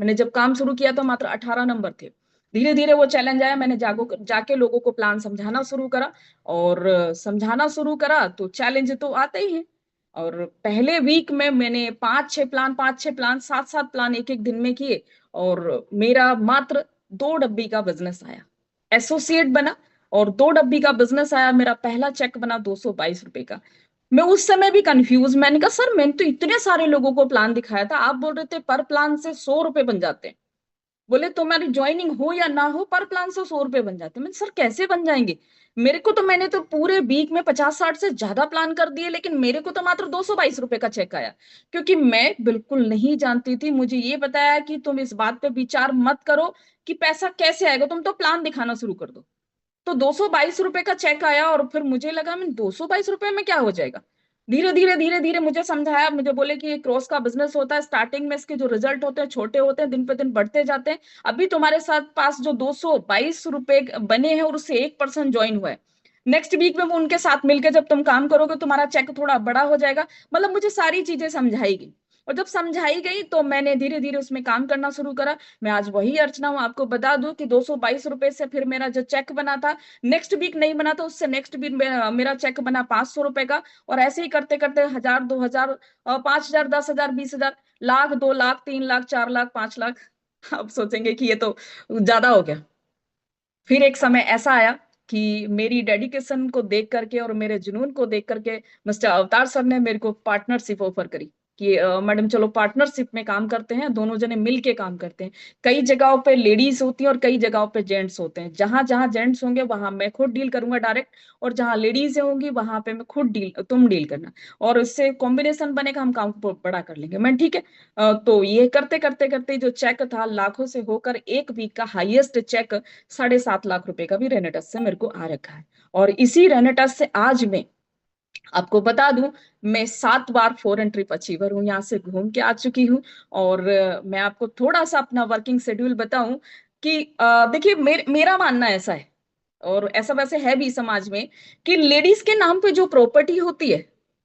मैंने जब काम शुरू किया तो मात्र 18 नंबर थे। धीरे धीरे वो चैलेंज आया, मैंने जाके लोगों को प्लान समझाना शुरू करा, और समझाना शुरू करा तो चैलेंज तो आते ही है। और पहले वीक में मैंने 5-6 प्लान 7-7 प्लान एक एक दिन में किए, और मेरा मात्र 2 डब्बी का बिजनेस आया, एसोसिएट बना, और 2 डब्बी का बिजनेस आया। मेरा पहला चेक बना 222 रुपए का। मैं उस समय भी कंफ्यूज, मैंने कहा सर मैंने तो इतने सारे लोगों को प्लान दिखाया था, आप बोल रहे थे पर प्लान से 100 रुपए बन जाते हैं। बोले तुम्हारी ज्वाइनिंग हो या ना हो, पर प्लान से 100 रुपए बन जाते हैं। मैं सर कैसे बन जाएंगे, मेरे को तो, मैंने तो पूरे वीक में 50-60 से ज्यादा प्लान कर दिए, लेकिन मेरे को तो मात्र 222 रुपए का चेक आया। क्योंकि मैं बिल्कुल नहीं जानती थी, मुझे ये बताया कि तुम इस बात पे विचार मत करो कि पैसा कैसे आएगा, तुम तो प्लान दिखाना शुरू कर दो। तो 222 रुपए का चेक आया, और फिर मुझे लगा मैं 222 रुपए में क्या हो जाएगा। धीरे धीरे मुझे समझाया, मुझे बोले कि ये क्रॉस का बिजनेस होता है, स्टार्टिंग में इसके जो रिजल्ट होते हैं छोटे होते हैं, दिन पे दिन बढ़ते जाते हैं। अभी तुम्हारे साथ पास जो 222 रुपए बने हैं, और उससे 1% ज्वाइन हुआ है, नेक्स्ट वीक में वो उनके साथ मिलकर जब तुम काम करोगे तुम्हारा चेक थोड़ा बड़ा हो जाएगा। मतलब मुझे सारी चीजें समझाई गई, और जब समझाई गई तो मैंने धीरे धीरे उसमें काम करना शुरू करा। मैं आज वही अर्चना हूँ, आपको बता दूं कि 222 रुपए से फिर मेरा जो चेक बना था, नेक्स्ट वीक नहीं बना था, उससे नेक्स्ट वीक मेरा चेक बना 500 रुपए का। और ऐसे ही करते करते 1,000, 2,000, 5,000, 10,000, 20,000, लाख, 2 लाख, 3 लाख, 4 लाख, 5 लाख। आप सोचेंगे कि ये तो ज्यादा हो गया। फिर एक समय ऐसा आया कि मेरी डेडिकेशन को देख करके और मेरे जुनून को देख करके मिस्टर अवतार सर ने मेरे को पार्टनरशिप ऑफर करी कि मैडम चलो पार्टनरशिप में काम करते हैं, दोनों जने मिल के काम करते हैं। कई जगहों पे लेडीज होती हैं और कई जगहों पे जेंट्स होते हैं, जहां जहां जेंट्स होंगे वहां मैं खुद डील करूंगा डायरेक्ट, और जहां लेडीज होंगी वहां पे मैं खुद डील, तुम डील करना। और इससे कॉम्बिनेशन बनेगा, हम काम को बड़ा कर लेंगे। मैं ठीक है। तो ये करते करते करते जो चेक था लाखों से होकर एक वीक का हाईएस्ट चेक 7.5 लाख रुपए का भी रेनेटस से मेरे को आ रखा है। और इसी रेनेटस से आज मैं आपको बता दूं, मैं 7 बार फॉरेन ट्रिप अचीवर हूँ, यहाँ से घूम के आ चुकी हूँ। और मैं आपको थोड़ा सा अपना वर्किंग शेड्यूल बताऊं कि देखिए मेरा मानना ऐसा है, और ऐसा वैसे है भी समाज में, कि लेडीज के नाम पे जो प्रॉपर्टी होती है,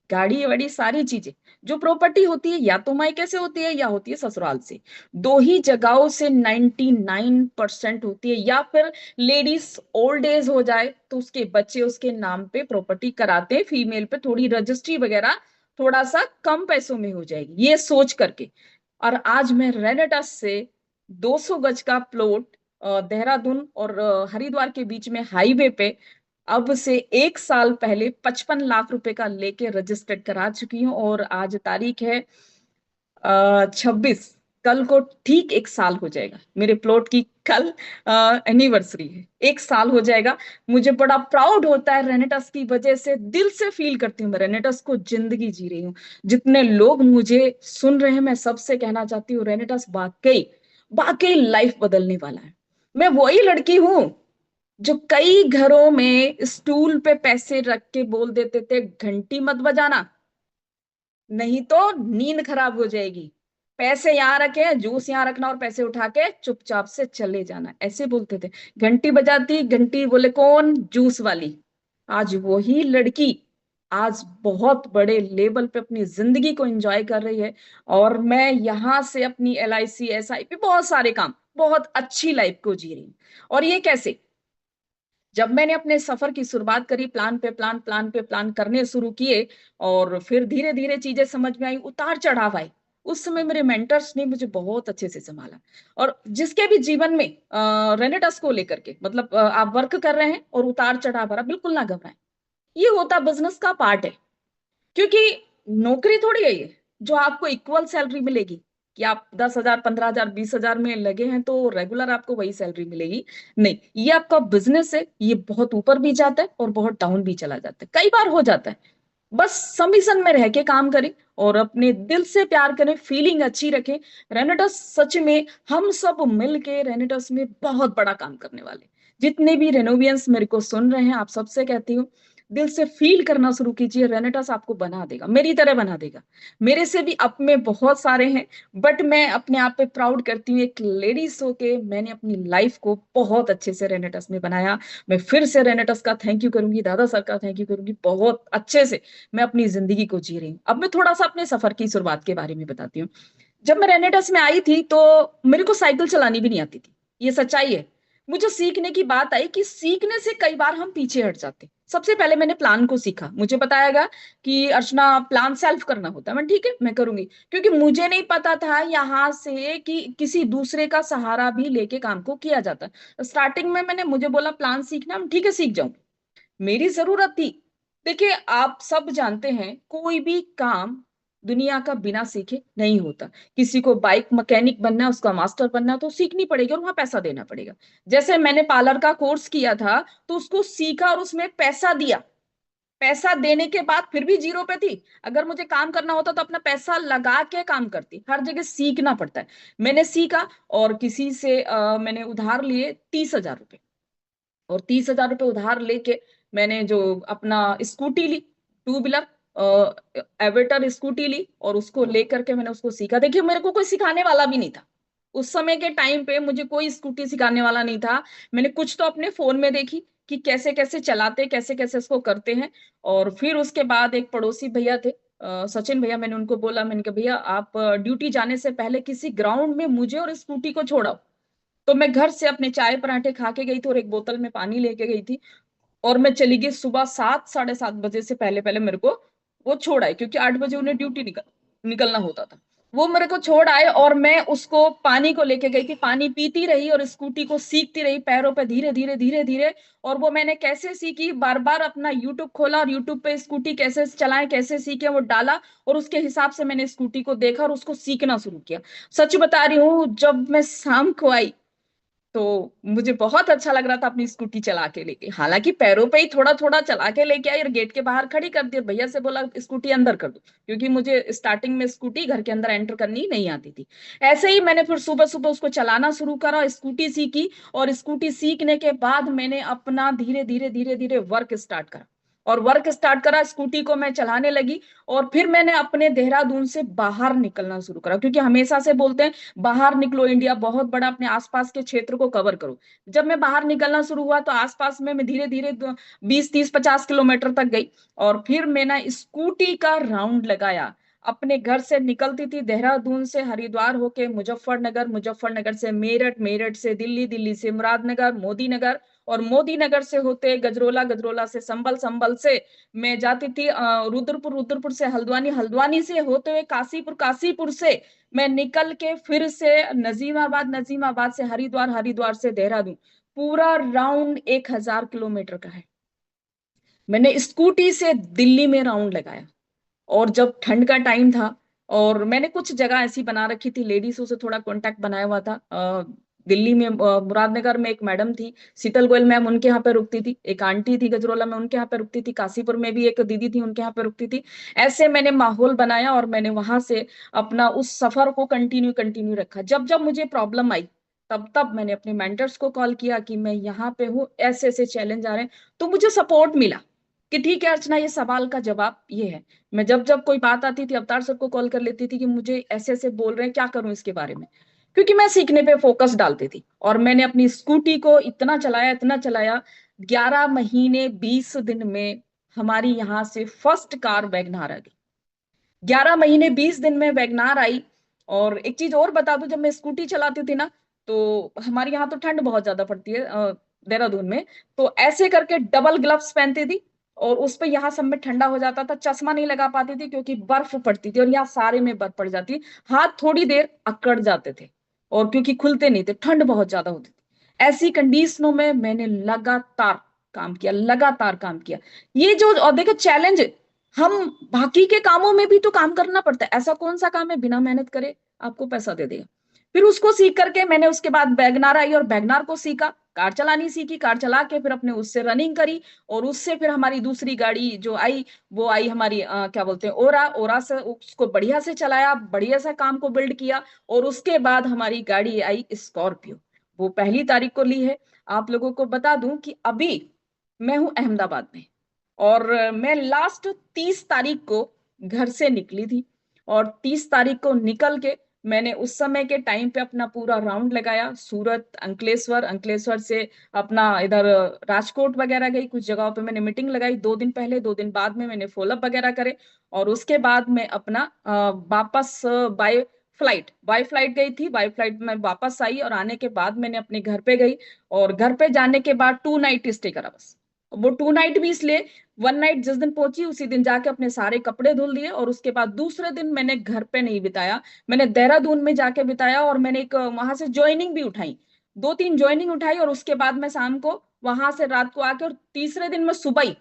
गाड़ी वाड़ी सारी चीजें, जो प्रॉपर्टी होती है या तो मायके से होती है या होती है ससुराल से। दो ही जगहों से 99% होती है, या फिर लेडीज ओल्ड एज हो जाए तो उसके बच्चे उसके नाम पे प्रॉपर्टी कराते हैं, फीमेल पे थोड़ी रजिस्ट्री वगैरह थोड़ा सा कम पैसों में हो जाएगी, ये सोच करके। और आज मैं रेनेटस से 200 गज का प्लॉट देहरादून और हरिद्वार के बीच में हाईवे पे अब से 1 साल पहले 55 लाख रुपए का लेके रजिस्टर्ड करा चुकी हूँ। और आज तारीख है 26, कल को ठीक 1 साल हो जाएगा मेरे प्लॉट की, कल एनिवर्सरी है, 1 साल हो जाएगा। मुझे बड़ा प्राउड होता है रेनेटस की वजह से, दिल से फील करती हूँ मैं रेनेटस को जिंदगी जी रही हूँ। जितने लोग मुझे सुन रहे हैं मैं सबसे कहना चाहती हूँ, रेनेटस वाकई वाकई लाइफ बदलने वाला है। मैं वही लड़की हूँ जो कई घरों में स्टूल पे पैसे रख के बोल देते थे घंटी मत बजाना, नहीं तो नींद खराब हो जाएगी। पैसे यहाँ रखे, जूस यहाँ रखना, और पैसे उठा के चुपचाप से चले जाना, ऐसे बोलते थे। घंटी बजाती, घंटी बोले कौन, जूस वाली। आज वही लड़की आज बहुत बड़े लेवल पे अपनी जिंदगी को एंजॉय कर रही है। और मैं यहाँ से अपनी LIC SIP बहुत सारे काम, बहुत अच्छी लाइफ को जी रही हूँ। और ये कैसे, जब मैंने अपने सफर की शुरुआत करी, प्लान पे प्लान, प्लान पे प्लान करने शुरू किए, और फिर धीरे धीरे चीजें समझ में आई, उतार चढ़ाव आए, उस समय मेरे मेंटर्स ने मुझे बहुत अच्छे से संभाला। और जिसके भी जीवन में रेनेटस को लेकर के, मतलब आप वर्क कर रहे हैं और उतार चढ़ाव आ रहा, बिल्कुल ना घबराएं, ये होता बिजनेस का पार्ट है। क्योंकि नौकरी थोड़ी है ये जो आपको इक्वल सैलरी मिलेगी, कि आप 10,000, 15,000, 20,000 में लगे हैं तो रेगुलर आपको वही सैलरी मिलेगी। नहीं, ये आपका बिजनेस है, ये बहुत ऊपर भी जाता है और बहुत डाउन भी चला जाता है, कई बार हो जाता है। बस समीशन में रह के काम करें और अपने दिल से प्यार करें, फीलिंग अच्छी रखें। रेनेटस सच में हम सब मिलके रेनेटस में बहुत बड़ा काम करने वाले। जितने भी रेनोवियंस मेरे को सुन रहे हैं, आप सबसे कहती हूँ, दिल से फील करना शुरू कीजिए, रेनेटस आपको बना देगा, मेरी तरह बना देगा। मेरे से भी अप में बहुत सारे हैं, बट मैं अपने आप पे प्राउड करती हूँ, एक लेडीज होके मैंने अपनी लाइफ को बहुत अच्छे से रेनेटस में बनाया। मैं फिर से रेनेटस का थैंक यू करूंगी, दादा सर का थैंक यू करूंगी, बहुत अच्छे से मैं अपनी जिंदगी को जी रही हूँ। अब मैं थोड़ा सा अपने सफर की शुरुआत के बारे में बताती हूँ। जब मैं रेनेटस में आई थी तो मेरे को साइकिल चलानी भी नहीं आती थी, ये सच्चाई है। मुझे सीखने की बात आई कि सीखने से कई बार हम पीछे हट जाते। सबसे पहले मैंने प्लान को सीखा, मुझे बताया गया कि अर्चना प्लान सेल्फ करना होता है। मैं ठीक है मैं करूंगी, क्योंकि मुझे नहीं पता था यहाँ से कि किसी दूसरे का सहारा भी लेके काम को किया जाता है। स्टार्टिंग में मैंने मुझे बोला प्लान सीखना, हम ठीक है सीख जाऊं, मेरी जरूरत थी। देखिए आप सब जानते हैं कोई भी काम दुनिया का बिना सीखे नहीं होता। किसी को बाइक मैकेनिक बनना है, उसका मास्टर बनना है, तो सीखनी पड़ेगी और वहां पैसा देना पड़ेगा। जैसे मैंने पार्लर का कोर्स किया था तो उसको सीखा और उसमें पैसा दिया। पैसा देने के बाद फिर भी जीरो पे थी। अगर मुझे काम करना होता तो अपना पैसा लगा के काम करती। हर जगह सीखना पड़ता है। मैंने सीखा और किसी से मैंने उधार लिए 30,000 रुपए। और 30,000 रुपये उधार लेके मैंने जो अपना स्कूटी ली, टू व्हीलर एवेटर स्कूटी ली, और उसको लेकर के मैंने उसको सीखा। देखिए मेरे को कोई सिखाने वाला भी नहीं था उस समय के टाइम पे, मुझे कोई स्कूटी सिखाने वाला नहीं था। मैंने कुछ तो अपने फोन में देखी कि कैसे कैसे चलाते, कैसे कैसे इसको करते हैं। और फिर उसके बाद एक पड़ोसी भैया थे, सचिन भैया, मैंने उनको बोला, मैंने कहा भैया आप ड्यूटी जाने से पहले किसी ग्राउंड में मुझे और स्कूटी को छोड़ाओ। तो मैं घर से अपने चाय पराठे खा के गई थी और एक बोतल में पानी लेके गई थी। और मैं चली गई सुबह 7 साढ़े 7 बजे से पहले पहले मेरे को वो छोड़ आए, क्योंकि 8 बजे उन्हें ड्यूटी निकलना होता था। वो मेरे को छोड़ आए और मैं उसको पानी को लेके गई थी, पानी पीती रही और स्कूटी को सीखती रही पैरों पे धीरे धीरे धीरे धीरे। और वो मैंने कैसे सीखी, बार बार अपना यूट्यूब खोला और यूट्यूब पे स्कूटी कैसे चलाएं कैसे सीखे वो डाला, और उसके हिसाब से मैंने स्कूटी को देखा और उसको सीखना शुरू किया। सच बता रही हूँ, जब मैं शाम को आई तो मुझे बहुत अच्छा लग रहा था अपनी स्कूटी चला के लेके, हालांकि पैरों पे ही थोड़ा थोड़ा चला के लेके आई और गेट के बाहर खड़ी कर दी और भैया से बोला स्कूटी अंदर कर दो, क्योंकि मुझे स्टार्टिंग में स्कूटी घर के अंदर एंटर करनी नहीं आती थी। ऐसे ही मैंने फिर सुबह सुबह उसको चलाना शुरू करा, स्कूटी सीखी। और स्कूटी सीखने के बाद मैंने अपना धीरे धीरे धीरे धीरे वर्क स्टार्ट करा। और वर्क स्टार्ट करा, स्कूटी को मैं चलाने लगी। और फिर मैंने अपने देहरादून से बाहर निकलना शुरू करा, क्योंकि हमेशा से बोलते हैं बाहर निकलो, इंडिया बहुत बड़ा, अपने आसपास के क्षेत्र को कवर करो। जब मैं बाहर निकलना शुरू हुआ तो आसपास में मैं धीरे धीरे 20 30 50 किलोमीटर तक गई। और फिर मैंने स्कूटी का राउंड लगाया। अपने घर से निकलती थी देहरादून से हरिद्वार होके मुजफ्फरनगर, मुजफ्फरनगर से मेरठ, मेरठ से दिल्ली, दिल्ली से मुरादनगर, मोदी नगर, और मोदी नगर से होते गजरोला, गजरोला से संभल, संभल से मैं जाती थी रुद्रपुर, रुद्रपुर से हल्द्वानी, हल्द्वानी से होते हुए काशीपुर, काशीपुर से मैं निकल के फिर से नजीमाबाद, नजीमाबाद से हरिद्वार, हरिद्वार से देहरादून। पूरा राउंड 1,000 किलोमीटर का है। मैंने स्कूटी से दिल्ली में राउंड लगाया। और जब ठंड का टाइम था, और मैंने कुछ जगह ऐसी बना रखी थी, लेडीजों से थोड़ा कांटेक्ट बनाया हुआ था। दिल्ली में मुरादनगर में एक मैडम थी, शीतल गोयल मैम, उनके यहाँ पे रुकती थी। एक आंटी थी गजरोला में, उनके यहाँ पे रुकती थी। काशीपुर में भी एक दीदी थी, उनके यहाँ पे रुकती थी। ऐसे मैंने माहौल बनाया और मैंने वहां से अपना उस सफर को कंटिन्यू कंटिन्यू रखा। जब जब मुझे प्रॉब्लम आई तब तब मैंने अपने मेंटर्स को कॉल किया कि मैं यहाँ पे हूँ, ऐसे ऐसे चैलेंज आ रहे हैं। तो मुझे सपोर्ट मिला कि ठीक है अर्चना, ये सवाल का जवाब ये है। मैं जब जब कोई बात आती थी अवतार सर को कॉल कर लेती थी कि मुझे ऐसे ऐसे बोल रहे हैं, क्या करूं इसके बारे में, क्योंकि मैं सीखने पे फोकस डालती थी। और मैंने अपनी स्कूटी को इतना चलाया, इतना चलाया, 11 महीने 20 दिन में हमारी यहाँ से फर्स्ट कार वैगनार आ गई। 11 महीने 20 दिन में वैगनार आई। और एक चीज और बता दूं, जब मैं स्कूटी चलाती थी ना, तो हमारे यहाँ तो ठंड बहुत ज्यादा पड़ती है देहरादून में। तो ऐसे करके डबल ग्लव्स पहनती थी, और उस पे यहाँ सब में ठंडा हो जाता था। चश्मा नहीं लगा पाती थी क्योंकि बर्फ पड़ती थी और यहाँ सारे में बर्फ पड़ जाती। हाथ थोड़ी देर अकड़ जाते थे, और क्योंकि खुलते नहीं थे, ठंड बहुत ज्यादा होती थी। ऐसी कंडीशनों में मैंने लगातार काम किया, लगातार काम किया। ये जो, और देखो चैलेंज, हम बाकी के कामों में भी तो काम करना पड़ता है। ऐसा कौन सा काम है बिना मेहनत करे आपको पैसा दे देगा। फिर उसको सीख करके मैंने उसके बाद वैगनार आई और वैगनार को सीखा, कार चलानी सीखी, कार चला के फिर अपने उससे रनिंग करी। और उससे फिर हमारी दूसरी गाड़ी जो आई, वो आई हमारी क्या बोलते हैं, ओरा, ओरा से उसको बढ़िया से चलाया, बढ़िया से काम को बिल्ड किया। और उसके बाद हमारी गाड़ी आई स्कॉर्पियो, वो 1 तारीख को ली है। आप लोगों को बता दूं कि अभी मैं हूं अहमदाबाद में, और मैं लास्ट 30 तारीख को घर से निकली थी, और 30 तारीख को निकल के मैंने उस समय के टाइम पे अपना पूरा राउंड लगाया, सूरत, अंकलेश्वर, अंकलेश्वर से अपना इधर राजकोट वगैरह गई, कुछ जगहों पे मैंने मीटिंग लगाई, 2 दिन पहले, 2 दिन बाद में मैंने फॉलोअप वगैरह करे। और उसके बाद मैं अपना वापस बाय फ्लाइट गई थी, बाय फ्लाइट में वापस आई, और आने के बाद मैंने अपने घर पे गई। और घर पे जाने के बाद 2 नाइट स्टे करा बस। वो 2 नाइट भी इसलिए, 1 नाइट जिस दिन पहुंची उसी दिन जाके अपने सारे कपड़े धुल दिए, और उसके बाद दूसरे दिन मैंने घर पे नहीं बिताया, मैंने देहरादून में जाके बिताया। और मैंने एक वहां से ज्वाइनिंग भी उठाई, 2-3 ज्वाइनिंग उठाई, और उसके बाद मैं शाम को वहां से रात को आके, और तीसरे दिन मैं सुबह ही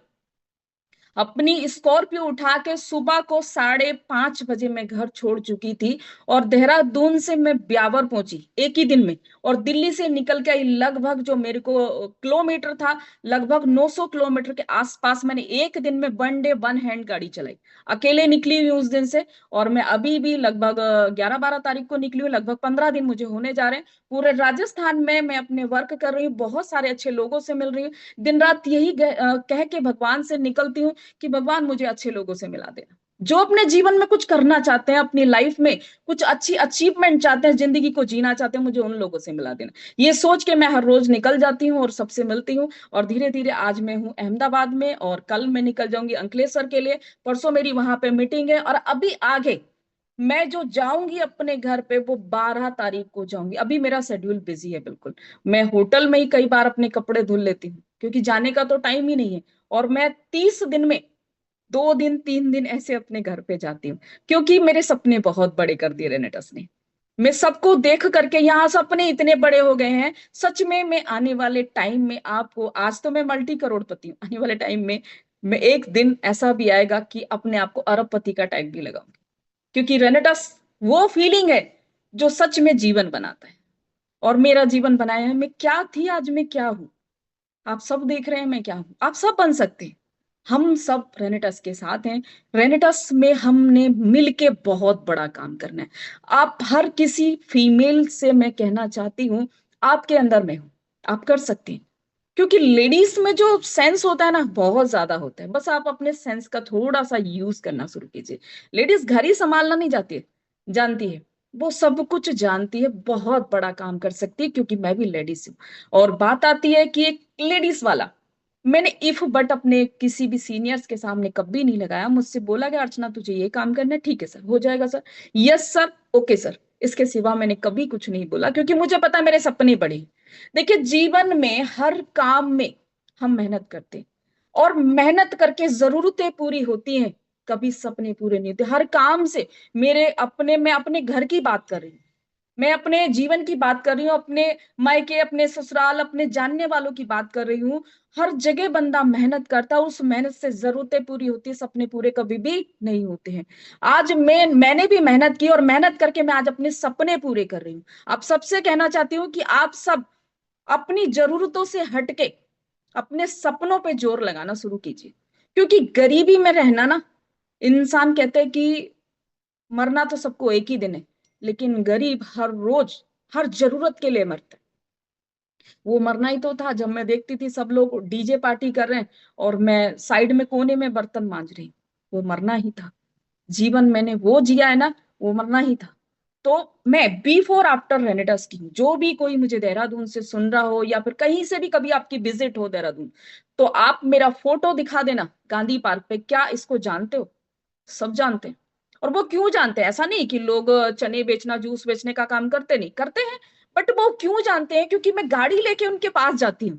अपनी स्कॉर्पियो उठा के सुबह को 5:30 बजे मैं घर छोड़ चुकी थी। और देहरादून से मैं ब्यावर पहुंची एक ही दिन में। और दिल्ली से निकल के आई, लगभग जो मेरे को किलोमीटर था, लगभग 900 किलोमीटर के आसपास मैंने एक दिन में 1 डे 1 हैंड गाड़ी चलाई, अकेले निकली हुई हूँ उस दिन से। और मैं अभी भी लगभग 11-12 तारीख को निकली हूँ, लगभग 15 दिन मुझे होने जा रहे हैं। पूरे राजस्थान में मैं अपने वर्क कर रही हूँ, बहुत सारे अच्छे लोगों से मिल रही हूँ, दिन रात यही कह के भगवान से निकलती हूँ कि भगवान मुझे अच्छे लोगों से मिला देना, जो अपने जीवन में कुछ करना चाहते हैं, अपनी लाइफ में कुछ अच्छी अचीवमेंट चाहते हैं, जिंदगी को जीना चाहते हैं, मुझे उन लोगों से मिला देना। ये सोच के मैं हर रोज निकल जाती हूँ और सबसे मिलती हूँ। और धीरे धीरे आज मैं हूँ अहमदाबाद में, और कल मैं निकल जाऊंगी अंकलेश्वर के लिए, परसों मेरी वहां पे मीटिंग है। और अभी आगे मैं जो जाऊंगी अपने घर पे, वो 12 तारीख को जाऊंगी। अभी मेरा शेड्यूल बिजी है बिल्कुल। मैं होटल में ही कई बार अपने कपड़े धुल लेती हूँ, क्योंकि जाने का तो टाइम ही नहीं है। और मैं 30 दिन में 2 दिन 3 दिन ऐसे अपने घर पे जाती हूँ, क्योंकि मेरे सपने बहुत बड़े कर दिए रेनेटस ने। मैं सबको देख करके, यहाँ सपने इतने बड़े हो गए हैं सच में। मैं आने वाले टाइम में आपको, आज तो मैं मल्टी करोड़पति हूँ, आने वाले टाइम में मैं एक दिन ऐसा भी आएगा कि अपने आप को अरबपति का टैग भी लगाऊंगी। क्योंकि रेनेटस वो फीलिंग है जो सच में जीवन बनाता है। और मेरा जीवन बनाया है, मैं क्या थी आज मैं क्या हूं, आप सब देख रहे हैं मैं क्या हूं, आप सब बन सकते हैं। हम सब रेनेटस के साथ हैं। रेनेटस में हमने मिलके बहुत बड़ा काम करना है। आप हर किसी फीमेल से मैं कहना चाहती हूँ, आपके अंदर में हो, आप कर सकते हैं। क्योंकि लेडीज में जो सेंस होता है ना, बहुत ज्यादा होता है, बस आप अपने सेंस का थोड़ा सा यूज करना शुरू कीजिए। लेडीज घर ही संभालना नहीं जाती है, जानती है, वो सब कुछ जानती है, बहुत बड़ा काम कर सकती है, क्योंकि मैं भी लेडीज हूँ। और बात आती है कि एक लेडीज वाला, मैंने इफ बट अपने किसी भी सीनियर्स के सामने कभी नहीं लगाया। मुझसे बोला गया अर्चना तुझे ये काम करना है, ठीक है सर, हो जाएगा sir, yes sir, okay sir, इसके सिवा मैंने कभी कुछ नहीं बोला, क्योंकि मुझे पता है मेरे सपने बड़े हैं। देखिए, जीवन में हर काम में हम मेहनत करते हैं, और मेहनत करके जरूरतें पूरी होती हैं, कभी सपने पूरे नहीं होते हर काम से। मैं अपने घर की बात कर रही हूँ, मैं अपने जीवन की बात कर रही हूँ, अपने मायके, अपने ससुराल, अपने जानने वालों की बात कर रही हूँ। हर जगह बंदा मेहनत करता है, उस मेहनत से जरूरतें पूरी होती है, सपने पूरे कभी भी नहीं होते हैं। आज मैंने भी मेहनत की, और मेहनत करके मैं आज अपने सपने पूरे कर रही हूँ। आप सबसे कहना चाहती हूँ कि आप सब अपनी जरूरतों से हटके अपने सपनों पे जोर लगाना शुरू कीजिए। क्योंकि गरीबी में रहना ना, इंसान कहते हैं कि मरना तो सबको एक ही दिन है, लेकिन गरीब हर रोज हर जरूरत के लिए मरता है। वो मरना ही तो था जब मैं देखती थी सब लोग डीजे पार्टी कर रहे हैं, और मैं साइड में कोने में बर्तन मांज रही हूँ। वो मरना ही था। जीवन मैंने वो जिया है ना, वो मरना ही था। तो मैं बिफोर आफ्टर रेनेडस की हूँ। जो भी कोई मुझे देहरादून से सुन रहा हो, या फिर कहीं से भी कभी आपकी विजिट हो देहरादून, तो आप मेरा फोटो दिखा देना गांधी पार्क पे। क्या इसको जानते हो? सब जानते हैं। और वो क्यों जानते हैं, ऐसा नहीं कि लोग चने बेचना, जूस बेचने का काम करते नहीं करते हैं, बट वो क्यों जानते हैं, क्योंकि मैं गाड़ी लेके उनके पास जाती हूँ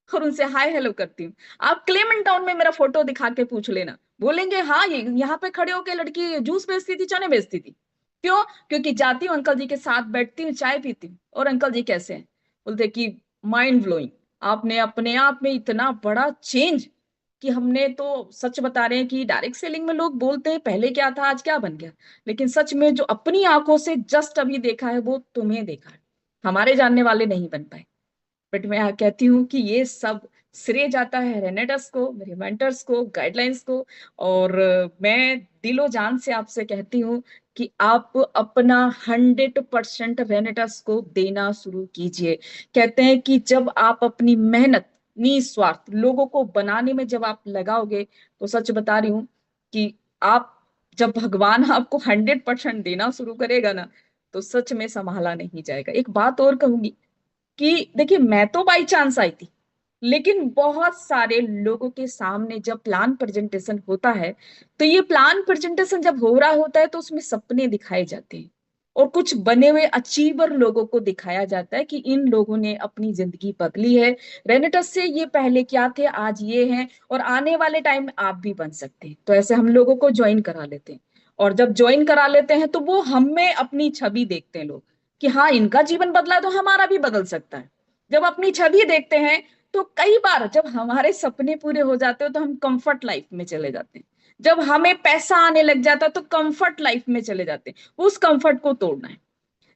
और उनसे हाय हेलो करती हूँ। आप क्लेमेंट टाउन में मेरा फोटो दिखा के पूछ लेना, बोलेंगे हाँ ये यहाँ पे खड़े होके लड़की जूस बेचती थी, चने बेचती थी। क्यों? क्योंकि जाती हूँ अंकल जी के साथ, बैठती हूँ, चाय पीती हूँ, और अंकल जी कैसे हैं, बोलते कि माइंड ब्लोइंग, आपने अपने आप में इतना बड़ा चेंज, कि हमने तो सच बता रहे हैं कि डायरेक्ट सेलिंग में लोग बोलते हैं पहले क्या था आज क्या बन गया, लेकिन सच में जो अपनी आंखों से जस्ट अभी देखा है वो तुम्हें देखा है, हमारे जानने वाले नहीं बन पाए। बट मैं कहती हूँ कि ये सब श्रेय जाता है रेनेटस को, मेरे मेंटर्स को, गाइडलाइंस को। और मैं दिलो जान से आपसे कहती हूँ कि आप अपना 100% रेनेटस को देना शुरू कीजिए। कहते हैं कि जब आप अपनी मेहनत निस्वार्थ लोगों को बनाने में जब आप लगाओगे, तो सच बता रही हूँ कि आप, जब भगवान आपको 100% देना शुरू करेगा ना, तो सच में संभाला नहीं जाएगा। एक बात और कहूंगी कि देखिए, मैं तो बाई चांस आई थी, लेकिन बहुत सारे लोगों के सामने जब प्लान प्रेजेंटेशन होता है, तो ये प्लान प्रेजेंटेशन जब हो रहा होता है, तो उसमें सपने दिखाए जाते हैं और कुछ बने हुए अचीवर लोगों को दिखाया जाता है कि इन लोगों ने अपनी जिंदगी बदली है, रेनेटस से ये पहले क्या थे आज ये हैं, और आने वाले टाइम में आप भी बन सकते हैं। तो ऐसे हम लोगों को ज्वाइन करा लेते हैं, और जब ज्वाइन करा लेते हैं तो वो हम में अपनी छवि देखते हैं लोग, कि हाँ इनका जीवन बदला तो हमारा भी बदल सकता है। जब अपनी छवि देखते हैं, तो कई बार जब हमारे सपने पूरे हो जाते हो, तो हम कंफर्ट लाइफ में चले जाते हैं। जब हमें पैसा आने लग जाता है, तो कंफर्ट लाइफ में चले जाते हैं। उस कंफर्ट को तोड़ना है।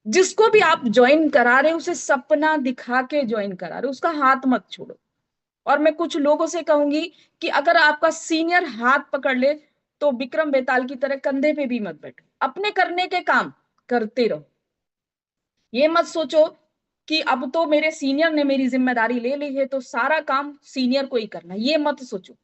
जिसको भी आप ज्वाइन करा रहे हो, उसे सपना दिखा के ज्वाइन करा रहे हो, उसका हाथ मत छोड़ो। और मैं कुछ लोगों से कहूंगी कि अगर आपका सीनियर हाथ पकड़ ले, तो विक्रम बेताल की तरह कंधे पे भी मत बैठो, अपने करने के काम करते रहो। ये मत सोचो कि अब तो मेरे सीनियर ने मेरी जिम्मेदारी ले ली है, तो सारा काम सीनियर को ही करना, ये मत सोचो।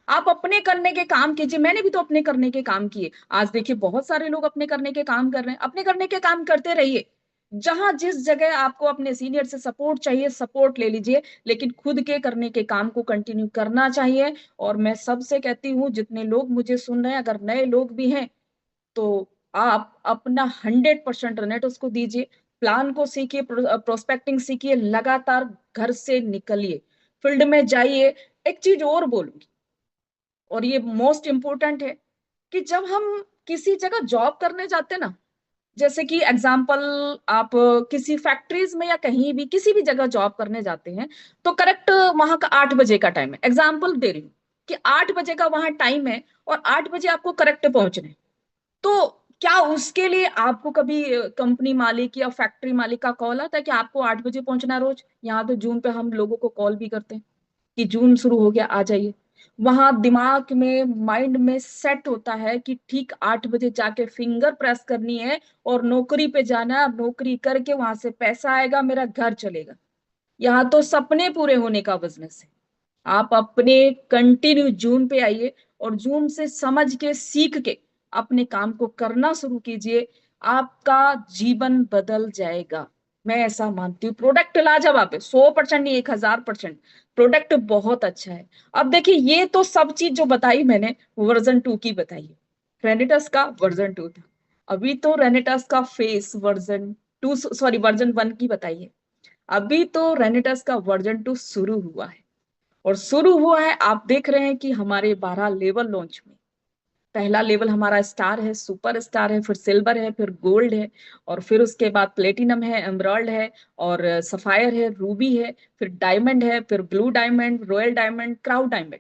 आप अपने करने के काम कीजिए। मैंने भी तो अपने करने के काम किए। आज देखिए, बहुत सारे लोग अपने करने के काम कर रहे हैं। अपने करने के काम करते रहिए। जहां जिस जगह आपको अपने सीनियर से सपोर्ट चाहिए, सपोर्ट ले लीजिए, लेकिन खुद के करने के काम को कंटिन्यू करना चाहिए। और मैं सबसे कहती हूँ, जितने लोग मुझे सुन रहे हैं, अगर नए लोग भी हैं, तो आप अपना 100% रनेट उसको दीजिए। प्लान को सीखिए, प्रोस्पेक्टिंग सीखिए, लगातार घर से निकलिए, फील्ड में जाइए। एक चीज और बोलूंगी, और ये मोस्ट इंपॉर्टेंट है, कि जब हम किसी जगह जॉब करने जाते हैं ना, जैसे कि एग्जाम्पल, आप किसी फैक्ट्रीज में या कहीं भी किसी भी जगह जॉब करने जाते हैं, तो करेक्ट वहां का 8 बजे का टाइम है। एग्जाम्पल दे रही हूँ कि 8 बजे का वहां टाइम है, और 8 बजे आपको करेक्ट पहुंचना है। तो क्या उसके लिए आपको कभी कंपनी मालिक या फैक्ट्री मालिक का कॉल आता है कि आपको 8 बजे पहुंचना है रोज? यहाँ तो जून पे हम लोगों को कॉल भी करते हैं कि जून शुरू हो गया, आ जाइए। वहां दिमाग में, माइंड में सेट होता है कि ठीक 8 बजे जाके फिंगर प्रेस करनी है, और नौकरी पे जाना है, नौकरी करके वहां से पैसा आएगा, मेरा घर चलेगा। यहाँ तो सपने पूरे होने का बिजनेस है। आप अपने कंटिन्यू जून पे आइए, और जून से समझ के सीख के अपने काम को करना शुरू कीजिए। आपका जीवन बदल जाएगा। मैं ऐसा मानती हूँ। प्रोडक्ट लाजवाब है, 100% नहीं, 1000%। प्रोडक्ट बहुत अच्छा है। अब देखिए, ये तो सब चीज जो बताई मैंने, वर्जन 2 की बताई है। रेनिटस का वर्जन 2 था। अभी तो रेनिटस का फेस वर्जन 2, सॉरी, वर्जन 1 की बताई है। अभी तो रेनिटस का वर्जन 2 शुरू हुआ है। और शुरू हुआ है, आप देख रहे हैं कि हमारे 12 लेवल लॉन्च हुए। पहला लेवल हमारा स्टार है, सुपर स्टार है, फिर सिल्वर है, फिर गोल्ड है, और फिर उसके बाद प्लेटिनम है, एमराल्ड है, और सफायर है, रूबी है, फिर डायमंड है, फिर blue diamond, royal diamond, crowd diamond.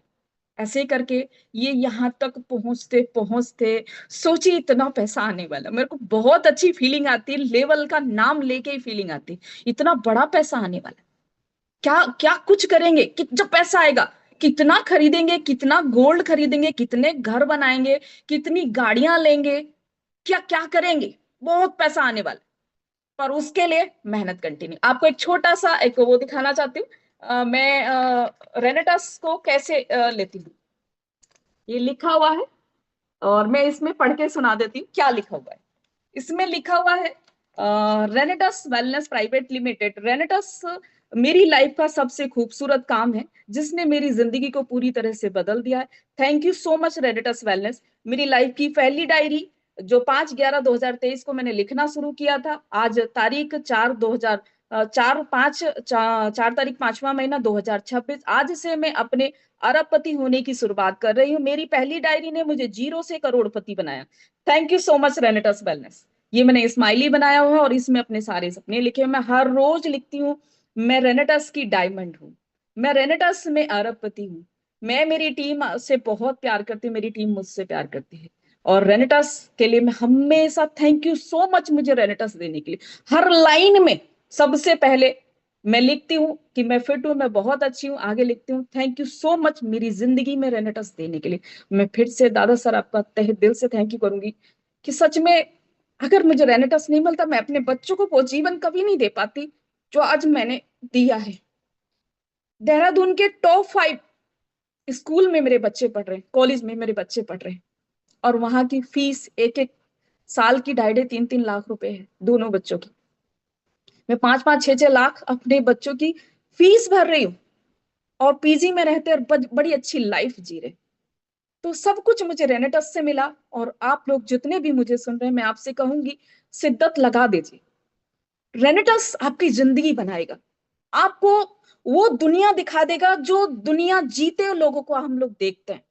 ऐसे करके ये यहाँ तक पहुंचते पहुंचते, सोचिए इतना पैसा आने वाला। मेरे को बहुत अच्छी फीलिंग आती है, लेवल का नाम लेके ही फीलिंग आती है। इतना बड़ा पैसा आने वाला। क्या क्या कुछ करेंगे कि जब पैसा आएगा, कितना खरीदेंगे, कितना गोल्ड खरीदेंगे, कितने घर बनाएंगे, कितनी गाड़ियां लेंगे, क्या क्या करेंगे। बहुत पैसा आने वाला। पर उसके लिए मेहनत कंटिन्यू। आपको एक छोटा सा एक वो दिखाना चाहती हूँ। मैं रेनेटस को कैसे लेती हूँ। ये लिखा हुआ है, और मैं इसमें पढ़ के सुना देती हूँ क्या लिखा हुआ है। इसमें लिखा हुआ है, रेनेटस वेलनेस प्राइवेट लिमिटेड। रेनेटस मेरी लाइफ का सबसे खूबसूरत काम है, जिसने मेरी जिंदगी को पूरी तरह से बदल दिया है। Thank you so much रेनेटस wellness. मेरी लाइफ की पहली डायरी, जो 5/11/2023 को मैंने लिखना शुरू किया था, आज तारीख 4/2000, 4 तारीख 5वां महीना 2026, आज से मैं अपने अरबपति होने की शुरुआत कर रही हूँ। मेरी पहली डायरी ने मुझे जीरो से करोड़पति बनाया। Thank you so much रेनेटस wellness. ये मैंने स्माइली बनाया हुआ है, और इसमें अपने सारे सपने लिखे हैं। मैं हर रोज लिखती हूँ, मैं रेनेटस की डायमंड हूँ, मैं रेनेटस में अरबपति हूँ, मैं मेरी टीम से बहुत प्यार करती हूँ, मेरी टीम मुझसे प्यार करती है। और रेनेटस के लिए मैं हमेशा, थैंक यू सो मच मुझे रेनेटस देने के लिए। हर लाइन में सबसे पहले मैं लिखती हूँ कि मैं फिट हूं, मैं बहुत अच्छी हूँ, आगे लिखती हूँ थैंक यू सो मच मेरी जिंदगी में रेनेटस देने के लिए। मैं फिर से दादा सर आपका तहे दिल से थैंक यू करूंगी, कि सच में अगर मुझे रेनेटस नहीं मिलता, मैं अपने बच्चों को वो जीवन कभी नहीं दे पाती जो आज मैंने दिया है। देहरादून के टॉप 5 स्कूल में मेरे बच्चे पढ़ रहे हैं, कॉलेज में मेरे बच्चे पढ़ रहे हैं, और वहां की फीस एक एक साल की 2.5-3 लाख रुपए है दोनों बच्चों की। मैं 5-5 6-6 लाख अपने बच्चों की फीस भर रही हूँ, और पीजी में रहते और बड़ी अच्छी लाइफ जी रहे। तो सब कुछ मुझे रेनेटस से मिला। और आप लोग जितने भी मुझे सुन रहे हैं, मैं आपसे कहूंगी, शिद्दत लगा दीजिए। रेनेटस आपकी जिंदगी बनाएगा, आपको वो दुनिया दिखा देगा जो दुनिया जीते हुए लोगों को हम लोग देखते हैं।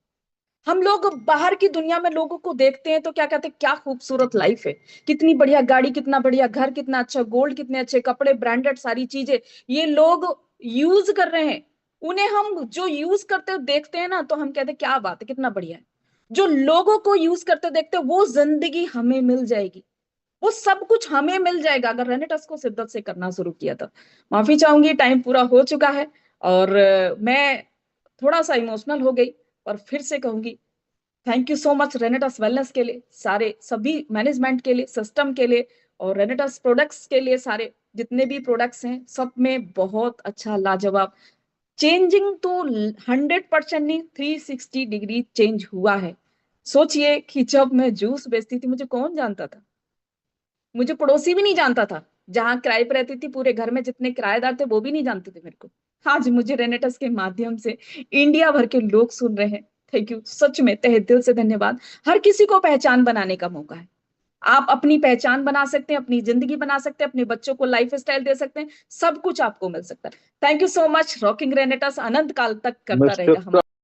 हम लोग बाहर की दुनिया में लोगों को देखते हैं तो क्या कहते हैं, क्या खूबसूरत लाइफ है, कितनी बढ़िया गाड़ी, कितना बढ़िया घर, कितना अच्छा गोल्ड, कितने अच्छे कपड़े, ब्रांडेड सारी चीजें ये लोग यूज कर रहे हैं। उन्हें हम जो यूज करते हुए देखते हैं ना, तो हम कहते हैं क्या बात है, कितना बढ़िया है। जो लोगों को यूज करते देखते हैं, वो जिंदगी हमें मिल जाएगी, वो सब कुछ हमें मिल जाएगा अगर रेनेटस को शिद्दत से करना शुरू किया तो। माफी चाहूंगी, टाइम पूरा हो चुका है, और मैं थोड़ा सा इमोशनल हो गई, और फिर से कहूंगी, thank you so much रेनेटस wellness के लिए, सारे सभी मैनेजमेंट के लिए, सिस्टम के लिए, और रेनेटस प्रोडक्ट्स के लिए। सारे जितने भी प्रोडक्ट्स हैं सब में बहुत अच्छा लाजवाब चेंजिंग तो 100% नहीं, 360 डिग्री चेंज हुआ है। सोचिए कि जब मैं जूस बेचती थी, मुझे कौन जानता था, मुझे पड़ोसी भी नहीं जानता था, जहां किराए पर रहती थी पूरे घर में जितने किराएदार थे वो भी नहीं जानते थे मेरे को। आज मुझे रेनेटस के माध्यम से इंडिया भर के लोग सुन रहे हैं। थैंक यू, सच में तहे दिल से धन्यवाद। हर किसी को पहचान बनाने का मौका है, आप अपनी पहचान बना सकते हैं, अपनी जिंदगी बना सकते हैं, अपने बच्चों को लाइफ स्टाइल दे सकते हैं, सब कुछ आपको मिल सकता है। Thank you so much. Rocking रेनेटस अनंत काल तक करता रहेगा मिस्टर हमारा।